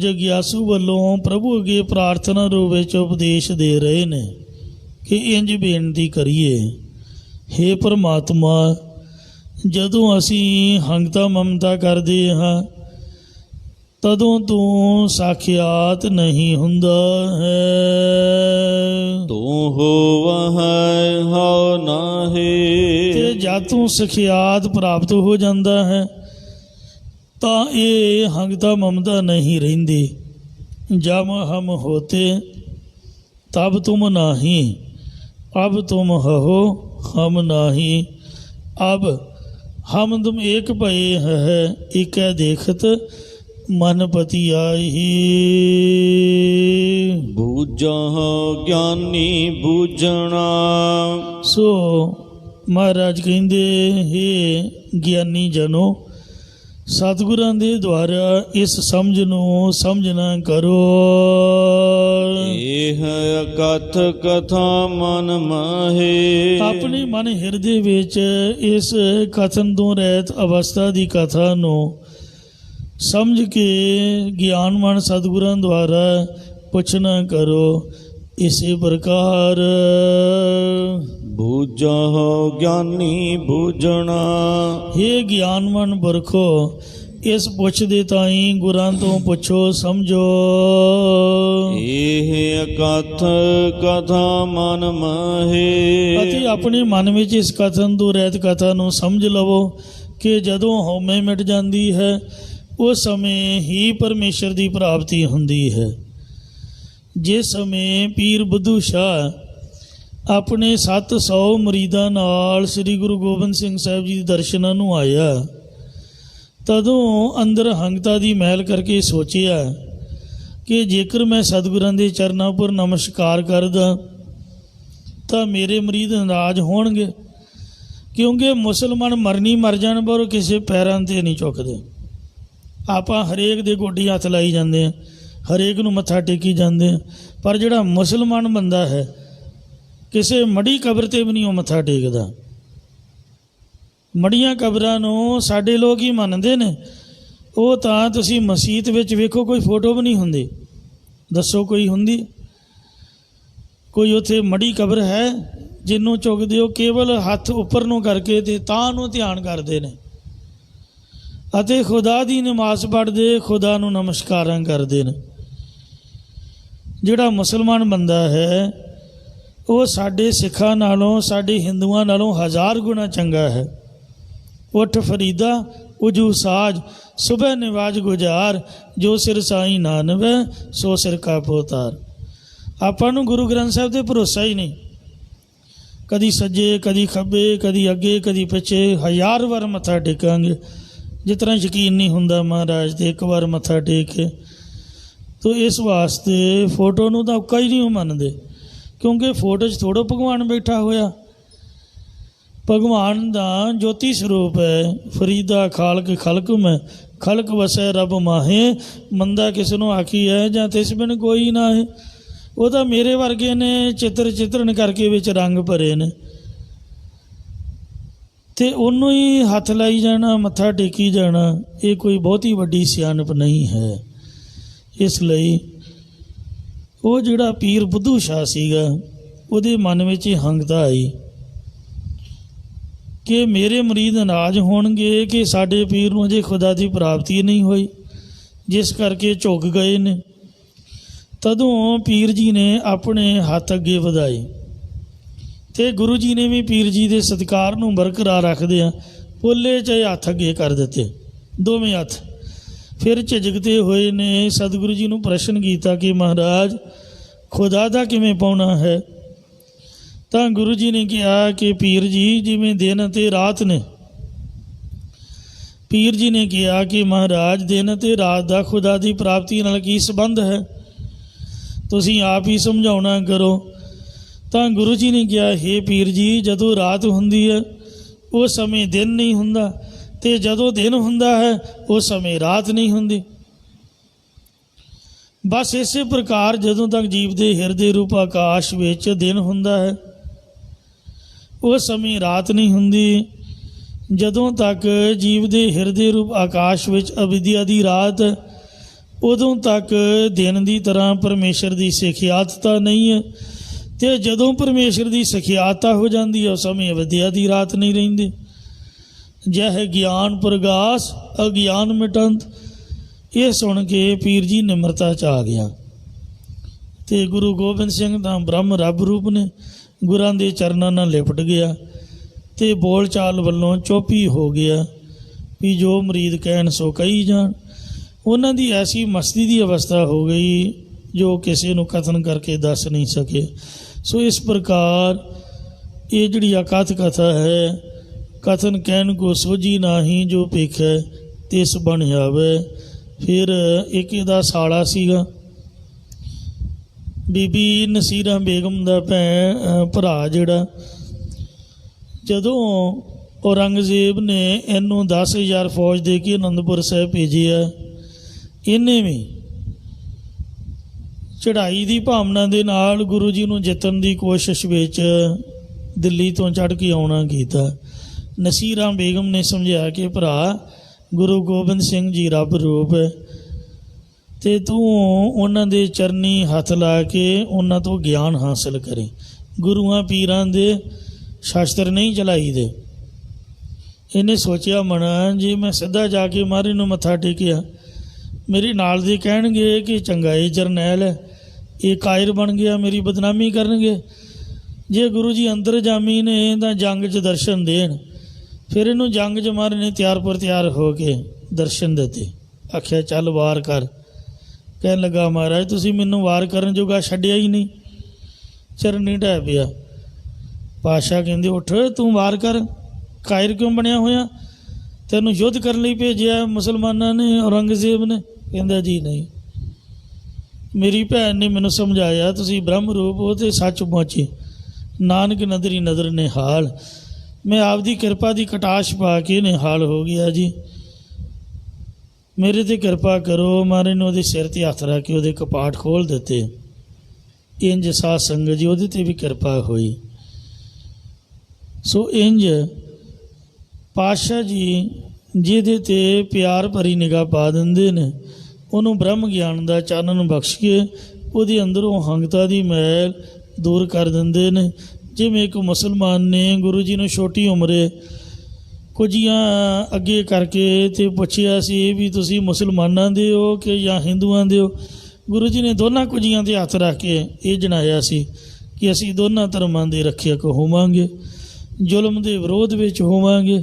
ਜਗਿਆਸੂ ਵੱਲੋਂ ਪ੍ਰਭੂ ਅੱਗੇ ਪ੍ਰਾਰਥਨਾ ਰੂਪ ਵਿੱਚ ਉਪਦੇਸ਼ ਦੇ ਰਹੇ ਨੇ ਕਿ ਇੰਜ ਬੇਨਤੀ ਕਰੀਏ, ਹੇ ਪ੍ਰਮਾਤਮਾ, ਜਦੋਂ ਅਸੀਂ ਹੰਗਤਾ ਮਮਤਾ ਕਰਦੇ ਹਾਂ ਤਦੋਂ ਤੂੰ ਸਾਖਿਆਤ ਨਹੀਂ ਹੁੰਦਾ ਹੈ। ਤੂੰ ਹੋਵਹਿ ਹਉ ਨਾਹੀ, ਤੇ ਜਦ ਤੂੰ ਸਖਿਆਤ ਪ੍ਰਾਪਤ ਹੋ ਜਾਂਦਾ ਹੈ ਤਾਂ ਇਹ ਹੰਗਤਾ ਮਮਤਾ ਨਹੀਂ ਰਹਿੰਦੀ। ਜਬ ਹਮ ਹੋਤੇ ਤਬ ਤੁਮ ਨਹੀਂ, ਅਬ ਤੁਮ ਹੋ ਹਮ ਨਹੀਂ, ਅਬ ਹਮ ਤੁਮ ਏਕ ਭਏ ਹੈ, ਏਕੈ ਦੇਖਤ ਮਨ ਪਤੀ ਆਈ। ਬੂਝਹੁ ਗਿਆਨੀ ਬੂਝਣਾ, ਸੋ ਮਹਾਰਾਜ ਕਹਿੰਦੇ, ਹੇ ਗਿਆਨੀ ਜਨੋ, ਸਤਿਗੁਰਾਂ ਦੇ ਦੁਆਰਾ ਇਸ ਸਮਝ ਨੂੰ ਸਮਝਣਾ ਕਰੋ। ਇਹ ਅਕਥ ਕਥਾ ਮਨ ਮਾਹੇ। ਆਪਣੇ ਮਨ ਹਿਰਦੇ ਵਿੱਚ ਇਸ ਕਥਨ ਤੋਂ ਰਹਿਤ ਅਵਸਥਾ ਦੀ ਕਥਾ ਨੂੰ ਸਮਝ ਕੇ ਗਿਆਨਵਾਨ ਸਤਿਗੁਰਾਂ ਦੁਆਰਾ ਪੁੱਛਣਾ ਕਰੋ। ਇਸੇ ਪ੍ਰਕਾਰ ਬੂਝਹੁ ਗਿਆਨੀ ਬੂਝਣਾ। हे ਗਿਆਨਵਾਨ ਬਰਖੋ, ਇਸ ਪੁੱਛਦੇ ਤਾਈਂ ਗੁਰਾਂ ਤੋਂ ਪੁੱਛੋ ਸਮਝੋ। ਇਹ ਅਕਥ ਕਥਾ ਮਨ ਮਾਹੇ। ਅਤੇ ਆਪਣੇ ਮਨ ਵਿੱਚ ਇਸ ਕਥਨ ਤੋਂ ਰਹਿਤ ਕਥਾ ਨੂੰ ਸਮਝ ਲਵੋ ਕਿ ਜਦੋਂ ਹਉਮੈ ਮਿਟ ਜਾਂਦੀ ਹੈ ਉਸ ਸਮੇਂ ਹੀ ਪਰਮੇਸ਼ਰ ਦੀ ਪ੍ਰਾਪਤੀ ਹੁੰਦੀ ਹੈ। ਜਿਸ ਸਮੇਂ ਪੀਰ ਬੁੱਧੂ ਸ਼ਾਹ ਆਪਣੇ 700 ਮੁਰੀਦਾਂ ਨਾਲ ਸ੍ਰੀ ਗੁਰੂ ਗੋਬਿੰਦ ਸਿੰਘ ਸਾਹਿਬ ਜੀ ਦੇ ਦਰਸ਼ਨਾਂ ਨੂੰ ਆਇਆ, ਤਦੋਂ ਅੰਦਰ ਹੰਗਤਾ ਦੀ ਮਹਿਲ ਕਰਕੇ ਸੋਚਿਆ ਕਿ ਜੇਕਰ ਮੈਂ ਸਤਿਗੁਰਾਂ ਦੇ ਚਰਨਾਂ ਉੱਪਰ ਨਮਸਕਾਰ ਕਰਦਾ ਤਾਂ ਮੇਰੇ ਮੁਰੀਦ ਨਾਰਾਜ਼ ਹੋਣਗੇ, ਕਿਉਂਕਿ ਮੁਸਲਮਾਨ ਮਰਨੀ ਮਰ ਜਾਣ ਪਰ ਕਿਸੇ ਪੈਰਾਂ 'ਤੇ ਨਹੀਂ ਚੁੱਕਦੇ। ਆਪਾਂ ਹਰੇਕ ਦੇ ਗੋਡੀ ਹੱਥ ਲਾਈ ਜਾਂਦੇ ਆ, ਹਰੇਕ ਨੂੰ ਮੱਥਾ ਟੇਕੀ ਜਾਂਦੇ ਆ, ਪਰ ਜਿਹੜਾ ਮੁਸਲਮਾਨ ਬੰਦਾ ਹੈ ਕਿਸੇ ਮੜੀ ਕਬਰ 'ਤੇ ਵੀ ਨਹੀਂ ਉਹ ਮੱਥਾ ਟੇਕਦਾ। ਮੜੀਆਂ ਕਬਰਾਂ ਨੂੰ ਸਾਡੇ ਲੋਕ ਹੀ ਮੰਨਦੇ ਨੇ। ਉਹ ਤਾਂ ਤੁਸੀਂ ਮਸੀਤ ਵਿੱਚ ਵੇਖੋ ਕੋਈ ਫੋਟੋ ਵੀ ਨਹੀਂ ਹੁੰਦੀ, ਦੱਸੋ ਕੋਈ ਹੁੰਦੀ? ਕੋਈ ਉੱਥੇ ਮੜੀ ਕਬਰ ਹੈ ਜਿਹਨੂੰ ਚੁੱਕਦੇ ਹੋ? ਕੇਵਲ ਹੱਥ ਉੱਪਰ ਨੂੰ ਕਰਕੇ ਤੇ ਤਾਂ ਨੂੰ ਧਿਆਨ ਕਰਦੇ ਨੇ ਅਤੇ ਖੁਦਾ ਦੀ ਨਮਾਜ਼ ਪੜ੍ਹਦੇ, ਖੁਦਾ ਨੂੰ ਨਮਸਕਾਰਾਂ ਕਰਦੇ ਨੇ। ਜਿਹੜਾ ਮੁਸਲਮਾਨ ਬੰਦਾ ਹੈ ਉਹ ਸਾਡੇ ਸਿੱਖਾਂ ਨਾਲੋਂ, ਸਾਡੇ ਹਿੰਦੂਆਂ ਨਾਲੋਂ 1000 ਗੁਣਾ ਚੰਗਾ ਹੈ। ਉੱਠ ਫਰੀਦਾ ਉਜੂ ਸਾਜ, ਸੁਬਹ ਨਿਵਾਜ ਗੁਜ਼ਾਰ, ਜੋ ਸਿਰ ਸਾਈ ਨਾ ਨਵੈ ਸੋ ਸਿਰ ਕਾ ਪੋਤਾਰ। ਆਪਾਂ ਨੂੰ ਗੁਰੂ ਗ੍ਰੰਥ ਸਾਹਿਬ 'ਤੇ ਭਰੋਸਾ ਹੀ ਨਹੀਂ। ਕਦੀ ਸੱਜੇ, ਕਦੀ ਖੱਬੇ, ਕਦੀ ਅੱਗੇ, ਕਦੀ ਪਿੱਛੇ 1000 ਵਾਰ ਮੱਥਾ ਟੇਕਾਂਗੇ। ਜਿਸ ਤਰ੍ਹਾਂ ਯਕੀਨ ਨਹੀਂ ਹੁੰਦਾ ਮਹਾਰਾਜ 'ਤੇ ਇੱਕ ਵਾਰ ਮੱਥਾ ਟੇਕ ਕੇ। ਤੋ ਇਸ ਵਾਸਤੇ ਫੋਟੋ ਨੂੰ ਤਾਂ ਉੱਕਾ ਹੀ ਨਹੀਂ ਉਹ ਮੰਨਦੇ, ਕਿਉਂਕਿ ਫੋਟੋ 'ਚ ਥੋੜ੍ਹਾ ਭਗਵਾਨ ਬੈਠਾ ਹੋਇਆ। ਭਗਵਾਨ ਦਾ ਜੋਤੀ ਸਰੂਪ ਹੈ। ਫਰੀਦਾ ਖਾਲਕ ਖਲਕ ਮੈਂ, ਖਲਕ ਵਸੈ ਰੱਬ ਮਾਹੇ। ਮੰਦਾ ਕਿਸ ਨੂੰ ਆਖੀ ਹੈ ਜਾਂ ਤਿਸ ਬਿਨ ਕੋਈ ਨਾ ਹੈ। ਉਹ ਤਾਂ ਮੇਰੇ ਵਰਗੇ ਨੇ, ਚਿੱਤਰਨ ਕਰਕੇ ਵਿੱਚ ਰੰਗ ਭਰੇ ਨੇ, ਅਤੇ ਉਹਨੂੰ ਹੀ ਹੱਥ ਲਾਈ ਜਾਣਾ, ਮੱਥਾ ਟੇਕੀ ਜਾਣਾ, ਇਹ ਕੋਈ ਬਹੁਤੀ ਵੱਡੀ ਸਿਆਣਪ ਨਹੀਂ ਹੈ। ਇਸ ਲਈ ਉਹ ਜਿਹੜਾ ਪੀਰ ਬੁੱਧੂ ਸ਼ਾਹ ਸੀਗਾ, ਉਹਦੇ ਮਨ ਵਿੱਚ ਇਹ ਹੰਗਤਾ ਆਈ ਕਿ ਮੇਰੇ ਮੁਰੀਦ ਨਾਰਾਜ਼ ਹੋਣਗੇ ਕਿ ਸਾਡੇ ਪੀਰ ਨੂੰ ਅਜੇ ਖੁਦਾ ਦੀ ਪ੍ਰਾਪਤੀ ਨਹੀਂ ਹੋਈ, ਜਿਸ ਕਰਕੇ ਝੁਕ ਗਏ ਨੇ। ਤਦੋਂ ਪੀਰ ਜੀ ਨੇ ਆਪਣੇ ਹੱਥ ਅੱਗੇ ਵਧਾਏ ਅਤੇ ਗੁਰੂ ਜੀ ਨੇ ਵੀ ਪੀਰ ਜੀ ਦੇ ਸਤਿਕਾਰ ਨੂੰ ਬਰਕਰਾਰ ਰੱਖਦਿਆਂ ਪੋਲੇ ਚਾਹੇ ਹੱਥ ਅੱਗੇ ਕਰ ਦਿੱਤੇ, ਦੋਵੇਂ ਹੱਥ। ਫਿਰ ਝਿਜਕਦੇ ਹੋਏ ਨੇ ਸਤਿਗੁਰੂ ਜੀ ਨੂੰ ਪ੍ਰਸ਼ਨ ਕੀਤਾ ਕਿ ਮਹਾਰਾਜ ਖੁਦਾ ਦਾ ਕਿਵੇਂ ਪਾਉਣਾ ਹੈ? ਤਾਂ ਗੁਰੂ ਜੀ ਨੇ ਕਿਹਾ ਕਿ ਪੀਰ ਜੀ ਜਿਵੇਂ ਦਿਨ ਅਤੇ ਰਾਤ ਨੇ। ਪੀਰ ਜੀ ਨੇ ਕਿਹਾ ਕਿ ਮਹਾਰਾਜ ਦਿਨ ਅਤੇ ਰਾਤ ਦਾ ਖੁਦਾ ਦੀ ਪ੍ਰਾਪਤੀ ਨਾਲ ਕੀ ਸੰਬੰਧ ਹੈ? ਤੁਸੀਂ ਆਪ ਹੀ ਸਮਝਾਉਣਾ ਕਰੋ। ਤਾਂ ਗੁਰੂ ਜੀ ਨੇ ਕਿਹਾ, ਹੇ ਪੀਰ ਜੀ, ਜਦੋਂ ਰਾਤ ਹੁੰਦੀ ਹੈ ਉਸ ਸਮੇਂ ਦਿਨ ਨਹੀਂ ਹੁੰਦਾ, ਅਤੇ ਜਦੋਂ ਦਿਨ ਹੁੰਦਾ ਹੈ ਉਸ ਸਮੇਂ ਰਾਤ ਨਹੀਂ ਹੁੰਦੀ। ਬਸ ਇਸੇ ਪ੍ਰਕਾਰ ਜਦੋਂ ਤੱਕ ਜੀਵ ਦੇ ਹਿਰਦੇ ਰੂਪ ਆਕਾਸ਼ ਵਿੱਚ ਦਿਨ ਹੁੰਦਾ ਹੈ ਉਸ ਸਮੇਂ ਰਾਤ ਨਹੀਂ ਹੁੰਦੀ। ਜਦੋਂ ਤੱਕ ਜੀਵ ਦੇ ਹਿਰਦੇ ਰੂਪ ਆਕਾਸ਼ ਵਿੱਚ ਅਵਿਦਿਆ ਦੀ ਰਾਤ, ਉਦੋਂ ਤੱਕ ਦਿਨ ਦੀ ਤਰ੍ਹਾਂ ਪਰਮੇਸ਼ਰ ਦੀ ਸਿਖਿਆਤਤਾ ਨਹੀਂ ਹੈ। ਅਤੇ ਜਦੋਂ ਪਰਮੇਸ਼ਰ ਦੀ ਸਿਖਿਆਤਤਾ ਹੋ ਜਾਂਦੀ ਹੈ ਉਸ ਸਮੇਂ ਅਵਿਦਿਆ ਦੀ ਰਾਤ ਨਹੀਂ ਰਹਿੰਦੀ। ਜਹ ਗਿਆਨ ਪ੍ਰਗਾਸ ਅਗਿਆਨ ਮਿਟੰਤ। ਇਹ ਸੁਣ ਕੇ ਪੀਰ ਜੀ ਨਿਮਰਤਾ 'ਚ ਆ ਗਿਆ ਅਤੇ ਗੁਰੂ ਗੋਬਿੰਦ ਸਿੰਘ ਤਾਂ ਬ੍ਰਹਮ ਰੱਬ ਰੂਪ ਨੇ, ਗੁਰਾਂ ਦੇ ਚਰਨਾਂ ਨਾਲ ਲਿਪਟ ਗਿਆ ਅਤੇ ਬੋਲ ਚਾਲ ਵੱਲੋਂ ਚੁੱਪ ਹੀ ਹੋ ਗਿਆ ਵੀ ਜੋ ਮੁਰੀਦ ਕਹਿਣ ਸੋ ਕਹੀ ਜਾਣ। ਉਹਨਾਂ ਦੀ ਐਸੀ ਮਸਤੀ ਦੀ ਅਵਸਥਾ ਹੋ ਗਈ ਜੋ ਕਿਸੇ ਨੂੰ ਕਥਨ ਕਰਕੇ ਦੱਸ ਨਹੀਂ ਸਕੇ। ਸੋ ਇਸ ਪ੍ਰਕਾਰ ਇਹ ਜਿਹੜੀ ਅਕਥ ਕਥਾ ਹੈ, ਕਥਨ ਕਹਿਣ ਕੋ ਸੋਝੀ ਨਾਹੀਂ ਜੋ ਭੇਖੈ ਤਿਸ ਬਣ ਆਵੇ। ਫਿਰ ਇੱਕ ਇਹਦਾ ਸਾਲਾ ਸੀਗਾ, ਬੀਬੀ ਨਸੀਰਾ ਬੇਗਮ ਦਾ ਭਰਾ, ਜਿਹੜਾ ਜਦੋਂ ਔਰੰਗਜ਼ੇਬ ਨੇ ਇਹਨੂੰ 10,000 ਫੌਜ ਦੇ ਕੇ ਅਨੰਦਪੁਰ ਸਾਹਿਬ ਭੇਜਿਆ। ਇਹਨੇ ਵੀ ਚੜ੍ਹਾਈ ਦੀ ਭਾਵਨਾ ਦੇ ਨਾਲ ਗੁਰੂ ਜੀ ਨੂੰ ਜਿੱਤਣ ਦੀ ਕੋਸ਼ਿਸ਼ ਵਿੱਚ ਦਿੱਲੀ ਤੋਂ ਚੜ੍ਹ ਕੇ ਆਉਣਾ ਕੀਤਾ। ਨਸੀਰਾਂ ਬੇਗਮ ਨੇ ਸਮਝਾਇਆ ਕਿ ਭਰਾ, ਗੁਰੂ ਗੋਬਿੰਦ ਸਿੰਘ ਜੀ ਰੱਬ ਰੂਪ ਹੈ ਅਤੇ ਤੂੰ ਉਹਨਾਂ ਦੇ ਚਰਨੀ ਹੱਥ ਲਾ ਕੇ ਉਹਨਾਂ ਤੋਂ ਗਿਆਨ ਹਾਸਲ ਕਰੇ। ਗੁਰੂਆਂ ਪੀਰਾਂ ਦੇ ਸ਼ਾਸਤਰ ਨਹੀਂ ਚਲਾਈ ਦੇ। ਇਹਨੇ ਸੋਚਿਆ ਮਨਾ, ਜੇ ਮੈਂ ਸਿੱਧਾ ਜਾ ਕੇ ਮਹਾਰਾਜ ਨੂੰ ਮੱਥਾ ਟੇਕਿਆ, ਮੇਰੇ ਨਾਲ ਦੇ ਕਹਿਣਗੇ ਕਿ ਚੰਗਾ ਇਹ ਜਰਨੈਲ ਹੈ, ਇਹ ਕਾਇਰ ਬਣ ਗਿਆ, ਮੇਰੀ ਬਦਨਾਮੀ ਕਰਨਗੇ। ਜੇ ਗੁਰੂ ਜੀ ਅੰਤਰਜਾਮੀ ਨੇ ਤਾਂ ਜੰਗ 'ਚ ਦਰਸ਼ਨ ਦੇਣ। ਫਿਰ ਇਹਨੂੰ ਜੰਗ 'ਚ ਮਹਾਰਾਜ ਨੇ ਤਿਆਰ ਹੋ ਕੇ ਦਰਸ਼ਨ ਦਿੱਤੇ। ਆਖਿਆ ਚੱਲ ਵਾਰ ਕਰ। ਕਹਿਣ ਲੱਗਾ ਮਹਾਰਾਜ ਤੁਸੀਂ ਮੈਨੂੰ ਵਾਰ ਕਰਨ ਜੋਗਾ ਛੱਡਿਆ ਹੀ ਨਹੀਂ। ਚਰਨੀ ਢਹਿ ਪਿਆ। ਪਾਤਸ਼ਾਹ ਕਹਿੰਦੇ ਉੱਠ, ਤੂੰ ਵਾਰ ਕਰ, ਕਾਇਰ ਕਿਉਂ ਬਣਿਆ ਹੋਇਆ? ਤੈਨੂੰ ਯੁੱਧ ਕਰਨ ਲਈ ਭੇਜਿਆ ਮੁਸਲਮਾਨਾਂ ਨੇ, ਔਰੰਗਜ਼ੇਬ ਨੇ। ਕਹਿੰਦਾ ਜੀ ਨਹੀਂ, ਮੇਰੀ ਭੈਣ ਨੇ ਮੈਨੂੰ ਸਮਝਾਇਆ ਤੁਸੀਂ ਬ੍ਰਹਮ ਰੂਪ ਹੋ ਅਤੇ ਸੱਚ ਪਹੁੰਚੇ। ਨਾਨਕ ਨਦਰੀ ਨਦਰ ਨਿਹਾਲ। ਮੈਂ ਆਪਦੀ ਕਿਰਪਾ ਦੀ ਕਟਾਸ਼ ਪਾ ਕੇ ਨਿਹਾਲ ਹੋ ਗਿਆ ਜੀ, ਮੇਰੇ 'ਤੇ ਕਿਰਪਾ ਕਰੋ। ਮਹਾਰਾਜ ਨੇ ਉਹਦੇ ਸਿਰ 'ਤੇ ਹੱਥ ਰੱਖ ਕੇ ਉਹਦੇ ਕਪਾਟ ਖੋਲ੍ਹ ਦਿੱਤੇ। ਇੰਝ ਸਾਧ ਸੰਗਤ ਜੀ ਉਹਦੇ 'ਤੇ ਵੀ ਕਿਰਪਾ ਹੋਈ। ਸੋ ਇੰਝ ਪਾਤਸ਼ਾਹ ਜੀ ਜਿਹਦੇ 'ਤੇ ਪਿਆਰ ਭਰੀ ਨਿਗਾਹ ਪਾ ਦਿੰਦੇ ਨੇ, ਉਹਨੂੰ ਬ੍ਰਹਮ ਗਿਆਨ ਦਾ ਚਾਨਣ ਬਖਸ਼ ਕੇ ਉਹਦੇ ਅੰਦਰੋਂ ਹੰਗਤਾ ਦੀ ਮੈਲ ਦੂਰ ਕਰ ਦਿੰਦੇ ਨੇ। ਜਿਵੇਂ ਇੱਕ ਮੁਸਲਮਾਨ ਨੇ ਗੁਰੂ ਜੀ ਨੂੰ ਛੋਟੀ ਉਮਰੇ ਕੁਝੀਆਂ ਅੱਗੇ ਕਰਕੇ ਅਤੇ ਪੁੱਛਿਆ ਸੀ ਵੀ ਤੁਸੀਂ ਮੁਸਲਮਾਨਾਂ ਦੇ ਹੋ ਕਿ ਜਾਂ ਹਿੰਦੂਆਂ ਦੇ ਹੋ। ਗੁਰੂ ਜੀ ਨੇ ਦੋਨਾਂ ਕੁਝੀਆਂ 'ਤੇ ਹੱਥ ਰੱਖ ਕੇ ਇਹ ਜਣਾਇਆ ਸੀ ਕਿ ਅਸੀਂ ਦੋਨਾਂ ਧਰਮਾਂ ਦੇ ਰੱਖਿਅਕ ਹੋਵਾਂਗੇ, ਜ਼ੁਲਮ ਦੇ ਵਿਰੋਧ ਵਿੱਚ ਹੋਵਾਂਗੇ।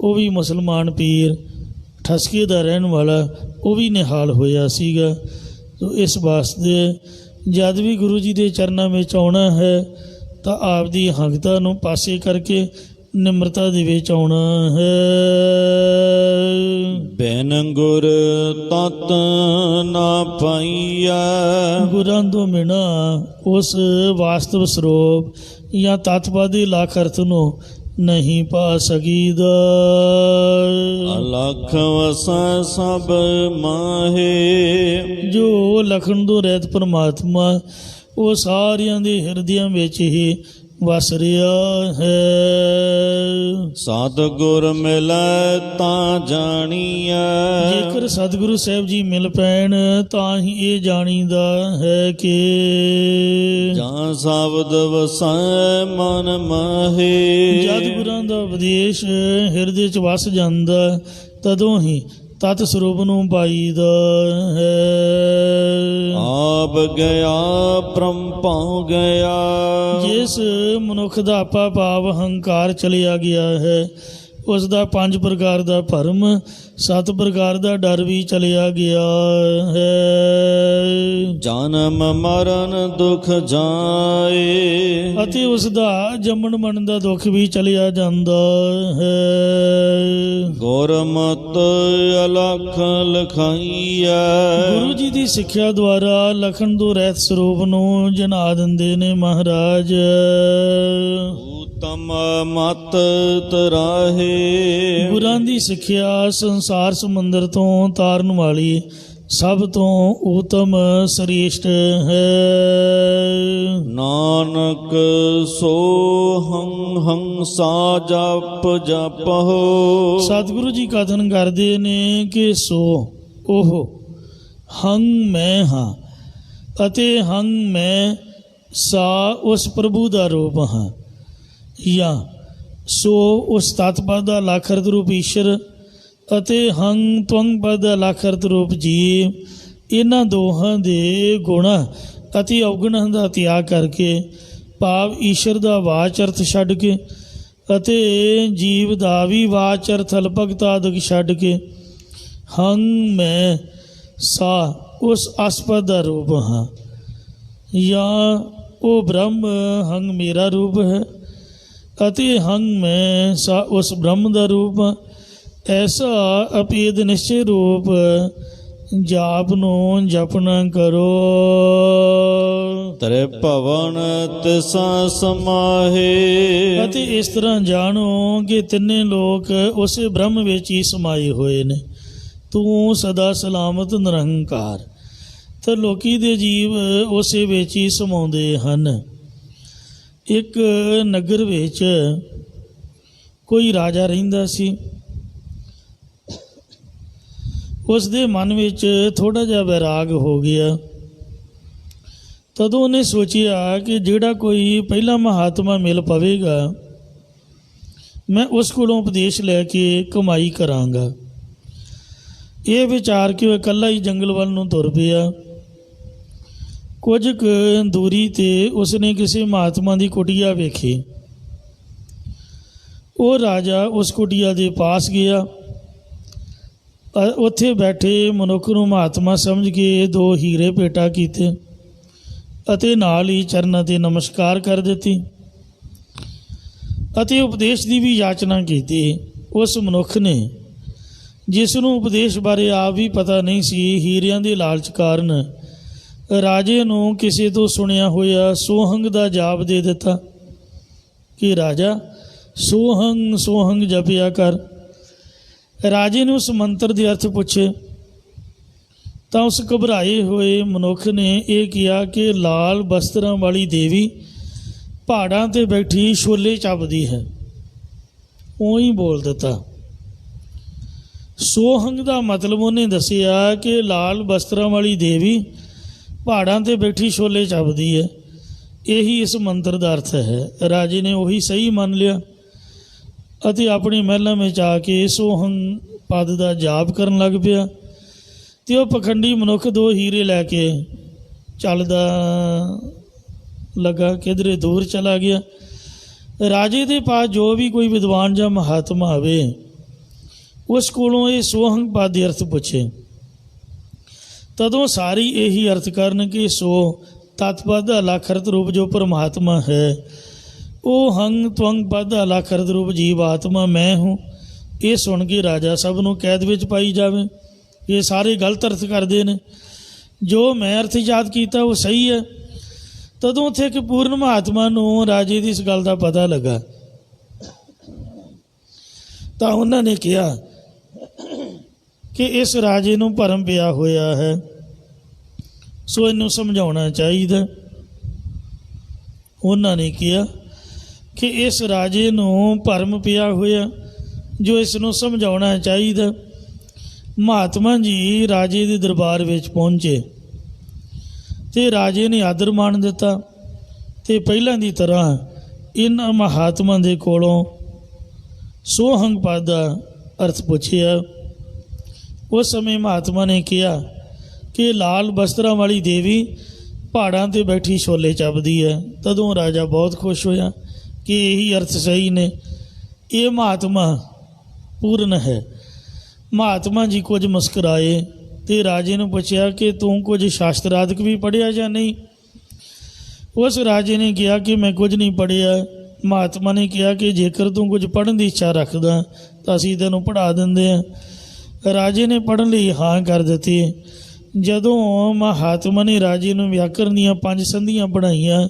ਉਹ ਵੀ ਮੁਸਲਮਾਨ ਪੀਰ ਠਸਕੇ ਦਾ ਰਹਿਣ ਵਾਲਾ, ਉਹ ਵੀ ਨਿਹਾਲ ਹੋਇਆ ਸੀਗਾ। ਸੋ ਇਸ ਵਾਸਤੇ ਜਦ ਵੀ ਗੁਰੂ ਜੀ ਦੇ ਚਰਨਾਂ ਵਿੱਚ ਆਉਣਾ ਹੈ ਤਾਂ ਆਪਦੀ ਹੰਗਤਾ ਨੂੰ ਪਾਸੇ ਕਰਕੇ ਨਿਮਰਤਾ ਦੇ ਵਿੱਚ ਆਉਣਾ ਹੈ। ਬਿਨ ਗੁਰ ਤਤ ਨਾ ਪਾਈਐ। ਗੁਰਾਂ ਤੋਂ ਬਿਨਾਂ ਉਸ ਵਾਸਤਵ ਸਰੂਪ ਜਾਂ ਤਤਪਦ ਦੇ ਲੱਖ ਅਰਥ ਨੂੰ ਨਹੀਂ ਪਾ ਸਕੀਦਾ। ਅਲਖ ਵਸੈ ਸਭ ਮਾਹੇ। ਜੋ ਲਖਣ ਤੋਂ ਰਹਿਤ ਪਰਮਾਤਮਾ ਉਹ ਸਾਰਿਆਂ ਦੇ ਹਿਰਦਿਆਂ ਵਿੱਚ ਹੀ ਵਸ ਰਿਹਾ ਹੈ। ਸਤਿਗੁਰ ਮਿਲੈ ਤਾਂ ਜਾਣੀਐ। ਜੇਕਰ ਸਤਿਗੁਰੂ ਸਾਹਿਬ ਜੀ ਮਿਲ ਪੈਣ ਤਾਂ ਹੀ ਇਹ ਜਾਣੀਦਾ ਹੈ ਕਿ ਜਾਂ ਸ਼ਬਦ ਵਸੈ ਮਨ ਮਾਹੇ। ਜਦ ਗੁਰਾਂ ਦਾ ਉਪਦੇਸ਼ ਹਿਰਦੇ 'ਚ ਵਸ ਜਾਂਦਾ ਤਦੋਂ ਹੀ ਤਤ ਸਰੂਪ ਨੂੰ ਪਾਈਦਾ ਹੈ। ਆਪ ਗਿਆ ਬ੍ਰਹਮ ਭਉ ਗਿਆ। ਜਿਸ ਮਨੁੱਖ ਦਾ ਆਪਾ ਭਾਵ ਹੰਕਾਰ ਚਲਿਆ ਗਿਆ ਹੈ ਉਸ ਦਾ 5 ਪ੍ਰਕਾਰ ਦਾ ਭਰਮ, 7 ਪ੍ਰਕਾਰ ਦਾ ਡਰ ਵੀ ਚਲਿਆ ਗਿਆ ਹੈ। ਜਨਮ ਮਰਨ ਦੁਖ ਜਾਏ। ਅਤੇ ਉਸ ਦਾ ਜੰਮਣ ਮਰਨ ਦਾ ਦੁੱਖ ਵੀ ਚਲਿਆ ਜਾਂਦਾ ਹੈ। ਗੁਰਮਤਿ ਅਲਖ ਲਖਾਈਐ। ਗੁਰੂ ਜੀ ਦੀ ਸਿੱਖਿਆ ਦੁਆਰਾ ਲਖਣ ਤੋਂ ਰਹਿਤ ਸਰੂਪ ਨੂੰ ਜਨਾ ਦਿੰਦੇ ਨੇ ਮਹਾਰਾਜ। ਤਮ ਮਤ ਤਰਾਹੇ। ਗੁਰਾਂ ਦੀ ਸਿੱਖਿਆ ਸੰਸਾਰ ਸਮੁੰਦਰ ਤੋਂ ਤਾਰਨ ਵਾਲੀ ਸਭ ਤੋਂ ਉੱਤਮ ਸ੍ਰੇਸ਼ਟ ਹੈ। ਨਾਨਕ ਸੋ ਹੰਸਾ ਜਪ ਜਪਹੁ। ਸਤਿਗੁਰੂ ਜੀ ਕਥਨ ਕਰਦੇ ਨੇ ਕਿ ਸੋ ਉਹ ਹੰਗ ਮੈਂ ਹਾਂ ਅਤੇ ਹੰਗ ਮੈਂ ਸਾ ਉਸ ਪ੍ਰਭੂ ਦਾ ਰੂਪ ਹਾਂ, ਜਾਂ ਸੋ ਉਸ ਤਤਪਦ ਦਾ ਲੱਖ ਅਰਥ ਰੂਪ ਈਸ਼ਰ ਅਤੇ ਹੰਗ ਤਵੰਗ ਪਦ ਦਾ ਲੱਖ ਅਰਥ ਰੂਪ ਜੀਵ। ਇਹਨਾਂ ਦੋਹਾਂ ਦੇ ਗੁਣਾਂ ਅਤੇ ਔਗੁਣਾਂ ਦਾ ਤਿਆਗ ਕਰਕੇ, ਭਾਵ ਈਸ਼ਰ ਦਾ ਵਾਚ ਅਰਥ ਛੱਡ ਕੇ ਅਤੇ ਜੀਵ ਦਾ ਵੀ ਵਾਚ ਅਰਥ ਅਲਪਗਤ ਆਦਿਕ ਛੱਡ ਕੇ, ਹੰਗ ਮੈਂ ਸਾ ਉਸ ਅਸਪਦ ਦਾ ਰੂਪ ਹਾਂ, ਜਾਂ ਉਹ ਬ੍ਰਹਮ ਹੰਗ ਮੇਰਾ ਰੂਪ ਹੈ ਅਤੇ ਹੰਗ ਮੈਂ ਸਾ ਉਸ ਬ੍ਰਹਮ ਦਾ ਰੂਪ। ਐਸਾ ਅਭੇਦ ਨਿਸ਼ਚੈ ਰੂਪ ਜਾਪ ਨੂੰ ਜਪਨਾ ਕਰੋ। ਤਰੇ ਭਵਨ ਤਿਸਾ ਸਮਾਹੇ। ਅਤੇ ਇਸ ਤਰ੍ਹਾਂ ਜਾਣੋ ਕਿ ਤਿੰਨੇ ਲੋਕ ਉਸੇ ਬ੍ਰਹਮ ਵਿੱਚ ਹੀ ਸਮਾਏ ਹੋਏ ਨੇ। ਤੂੰ ਸਦਾ ਸਲਾਮਤ ਨਿਰੰਕਾਰ। ਤਾਂ ਲੋਕੀ ਦੇ ਜੀਵ ਉਸੇ ਵਿੱਚ ਹੀ ਸਮਾਉਂਦੇ ਹਨ। ਇੱਕ ਨਗਰ ਵਿੱਚ ਕੋਈ ਰਾਜਾ ਰਹਿੰਦਾ ਸੀ। ਉਸ ਦੇ ਮਨ ਵਿੱਚ ਥੋੜ੍ਹਾ ਜਿਹਾ ਵੈਰਾਗ ਹੋ ਗਿਆ। ਤਦੋਂ ਉਹਨੇ ਸੋਚਿਆ ਕਿ ਜਿਹੜਾ ਕੋਈ ਪਹਿਲਾ ਮਹਾਤਮਾ ਮਿਲ ਪਵੇਗਾ, ਮੈਂ ਉਸ ਕੋਲੋਂ ਉਪਦੇਸ਼ ਲੈ ਕੇ ਕਮਾਈ ਕਰਾਂਗਾ। ਇਹ ਵਿਚਾਰ ਕੇ ਉਹ ਇਕੱਲਾ ਹੀ ਜੰਗਲ ਵੱਲ ਨੂੰ ਤੁਰ ਪਿਆ। ਕੁਝ ਕੁ ਦੂਰੀ 'ਤੇ ਉਸਨੇ ਕਿਸੇ ਮਹਾਤਮਾ ਦੀ ਕੁਟੀਆ ਵੇਖੀ। ਉਹ ਰਾਜਾ ਉਸ ਕੁਟੀਆ ਦੇ ਪਾਸ ਗਿਆ। ਉੱਥੇ ਬੈਠੇ ਮਨੁੱਖ ਨੂੰ ਮਹਾਤਮਾ ਸਮਝ ਕੇ 2 ਹੀਰੇ ਭੇਟਾ ਕੀਤੇ ਅਤੇ ਨਾਲ ਹੀ ਚਰਨਾਂ 'ਤੇ ਨਮਸਕਾਰ ਕਰ ਦਿੱਤੀ ਅਤੇ ਉਪਦੇਸ਼ ਦੀ ਵੀ ਯਾਚਨਾ ਕੀਤੀ। ਉਸ ਮਨੁੱਖ ਨੇ, ਜਿਸ ਨੂੰ ਉਪਦੇਸ਼ ਬਾਰੇ ਆਪ ਵੀ ਪਤਾ ਨਹੀਂ ਸੀ, ਹੀਰਿਆਂ ਦੇ ਲਾਲਚ ਕਾਰਨ ਰਾਜੇ ਨੂੰ ਕਿਸੇ ਤੋਂ ਸੁਣਿਆ ਹੋਇਆ ਸੋਹੰਗ ਦਾ ਜਾਪ ਦੇ ਦਿੱਤਾ ਕਿ ਰਾਜਾ ਸੋਹੰਗ ਸੋਹੰਗ ਜਪਿਆ ਕਰ। ਰਾਜੇ ਨੇ ਉਸ ਮੰਤਰ ਦੇ ਅਰਥ ਪੁੱਛੇ ਤਾਂ ਉਸ ਘਬਰਾਏ ਹੋਏ ਮਨੁੱਖ ਨੇ ਇਹ ਕਿਹਾ ਕਿ ਲਾਲ ਬਸਤਰਾਂ ਵਾਲੀ ਦੇਵੀ ਪਹਾੜਾਂ 'ਤੇ ਬੈਠੀ ਛੋਲੇ ਚੱਬਦੀ ਹੈ। ਉਹੀ ਬੋਲ ਦਿੱਤਾ। ਸੋਹੰਗ ਦਾ ਮਤਲਬ ਉਹਨੇ ਦੱਸਿਆ ਕਿ ਲਾਲ ਬਸਤਰਾਂ ਵਾਲੀ ਦੇਵੀ ਪਹਾੜਾਂ 'ਤੇ ਬੈਠੀ ਛੋਲੇ ਚੱਬਦੀ ਹੈ। ਇਹੀ ਇਸ ਮੰਤਰ ਦਾ ਅਰਥ ਹੈ। ਰਾਜੇ ਨੇ ਉਹੀ ਸਹੀ ਮੰਨ ਲਿਆ ਅਤੇ ਆਪਣੇ ਮਹਿਲਾਂ ਵਿੱਚ ਆ ਕੇ ਸੋਹੰਗ ਪਦ ਦਾ ਜਾਪ ਕਰਨ ਲੱਗ ਪਿਆ। ਅਤੇ ਉਹ ਪਖੰਡੀ ਮਨੁੱਖ 2 ਹੀਰੇ ਲੈ ਕੇ ਚੱਲਦਾ ਲੱਗਾ, ਕਿਧਰੇ ਦੂਰ ਚਲਾ ਗਿਆ। ਰਾਜੇ ਦੇ ਪਾਸ ਜੋ ਵੀ ਕੋਈ ਵਿਦਵਾਨ ਜਾਂ ਮਹਾਤਮਾ ਆਵੇ, ਉਸ ਕੋਲੋਂ ਇਹ ਸੋਹੰਗ ਪਦ ਦੇ ਅਰਥ ਪੁੱਛੇ। ਤਦੋਂ ਸਾਰੀ ਇਹੀ ਅਰਥ ਕਰਨ ਕਿ ਸੋ ਤਤਪਦ ਅਲੱਖਰਤ ਰੂਪ ਜੋ ਪਰਮਾਤਮਾ ਹੈ, ਉਹ ਹੰਗ ਤਵੰਗ ਪਦ ਅਲੱਖਰਤ ਰੂਪ ਜੀਵ ਆਤਮਾ ਮੈਂ ਹੂੰ। ਇਹ ਸੁਣ ਕੇ ਰਾਜਾ ਸਭ ਨੂੰ ਕੈਦ ਵਿੱਚ ਪਾਈ ਜਾਵੇ। ਇਹ ਸਾਰੇ ਗਲਤ ਅਰਥ ਕਰਦੇ ਨੇ, ਜੋ ਮੈਂ ਅਰਥ ਯਾਦ ਕੀਤਾ ਉਹ ਸਹੀ ਹੈ। ਤਦੋਂ ਉੱਥੇ ਇੱਕ ਪੂਰਨ ਮਹਾਤਮਾ ਨੂੰ ਰਾਜੇ ਦੀ ਇਸ ਗੱਲ ਦਾ ਪਤਾ ਲੱਗਾ ਤਾਂ ਉਹਨਾਂ ਨੇ ਕਿਹਾ ਕਿ ਇਸ ਰਾਜੇ ਨੂੰ ਭਰਮ ਪਿਆ ਹੋਇਆ ਹੈ, ਸੋ ਇਹਨੂੰ ਸਮਝਾਉਣਾ ਚਾਹੀਦਾ। ਉਹਨਾਂ ਨੇ ਕਿਹਾ ਕਿ ਇਸ ਰਾਜੇ ਨੂੰ ਭਰਮ ਪਿਆ ਹੋਇਆ, ਜੋ ਇਸ ਨੂੰ ਸਮਝਾਉਣਾ ਚਾਹੀਦਾ। ਮਹਾਤਮਾ ਜੀ ਰਾਜੇ ਦੇ ਦਰਬਾਰ ਵਿੱਚ ਪਹੁੰਚੇ ਅਤੇ ਰਾਜੇ ਨੇ ਆਦਰ ਮਾਣ ਦਿੱਤਾ ਅਤੇ ਪਹਿਲਾਂ ਦੀ ਤਰ੍ਹਾਂ ਇਹਨਾਂ ਮਹਾਤਮਾ ਦੇ ਕੋਲੋਂ ਸੋਹੰਗ ਪਦ ਦਾ ਅਰਥ ਪੁੱਛਿਆ। ਉਸ ਸਮੇਂ ਮਹਾਤਮਾ ਨੇ ਕਿਹਾ ਕਿ ਲਾਲ ਬਸਤਰਾਂ ਵਾਲੀ ਦੇਵੀ ਪਹਾੜਾਂ 'ਤੇ ਬੈਠੀ ਛੋਲੇ ਚੱਬਦੀ ਹੈ। ਤਦੋਂ ਰਾਜਾ ਬਹੁਤ ਖੁਸ਼ ਹੋਇਆ ਕਿ ਇਹੀ ਅਰਥ ਸਹੀ ਨੇ, ਇਹ ਮਹਾਤਮਾ ਪੂਰਨ ਹੈ। ਮਹਾਤਮਾ ਜੀ ਕੁਝ ਮੁਸਕਰਾਏ ਅਤੇ ਰਾਜੇ ਨੂੰ ਪੁੱਛਿਆ ਕਿ ਤੂੰ ਕੁਝ ਸ਼ਾਸਤਰਾਦਿਕ ਵੀ ਪੜ੍ਹਿਆ ਜਾਂ ਨਹੀਂ। ਉਸ ਰਾਜੇ ਨੇ ਕਿਹਾ ਕਿ ਮੈਂ ਕੁਝ ਨਹੀਂ ਪੜ੍ਹਿਆ। ਮਹਾਤਮਾ ਨੇ ਕਿਹਾ ਕਿ ਜੇਕਰ ਤੂੰ ਕੁਝ ਪੜ੍ਹਨ ਦੀ ਇੱਛਾ ਰੱਖਦਾ ਤਾਂ ਅਸੀਂ ਤੈਨੂੰ ਪੜ੍ਹਾ ਦਿੰਦੇ ਹਾਂ। ਰਾਜੇ ਨੇ ਪੜ੍ਹਨ ਲਈ ਹਾਂ ਕਰ ਦਿੱਤੀ। ਜਦੋਂ ਮਹਾਤਮਾ ਨੇ ਰਾਜੇ ਨੂੰ ਵਿਆਕਰਨ ਦੀਆਂ 5 ਸੰਧੀਆਂ ਪੜ੍ਹਾਈਆਂ,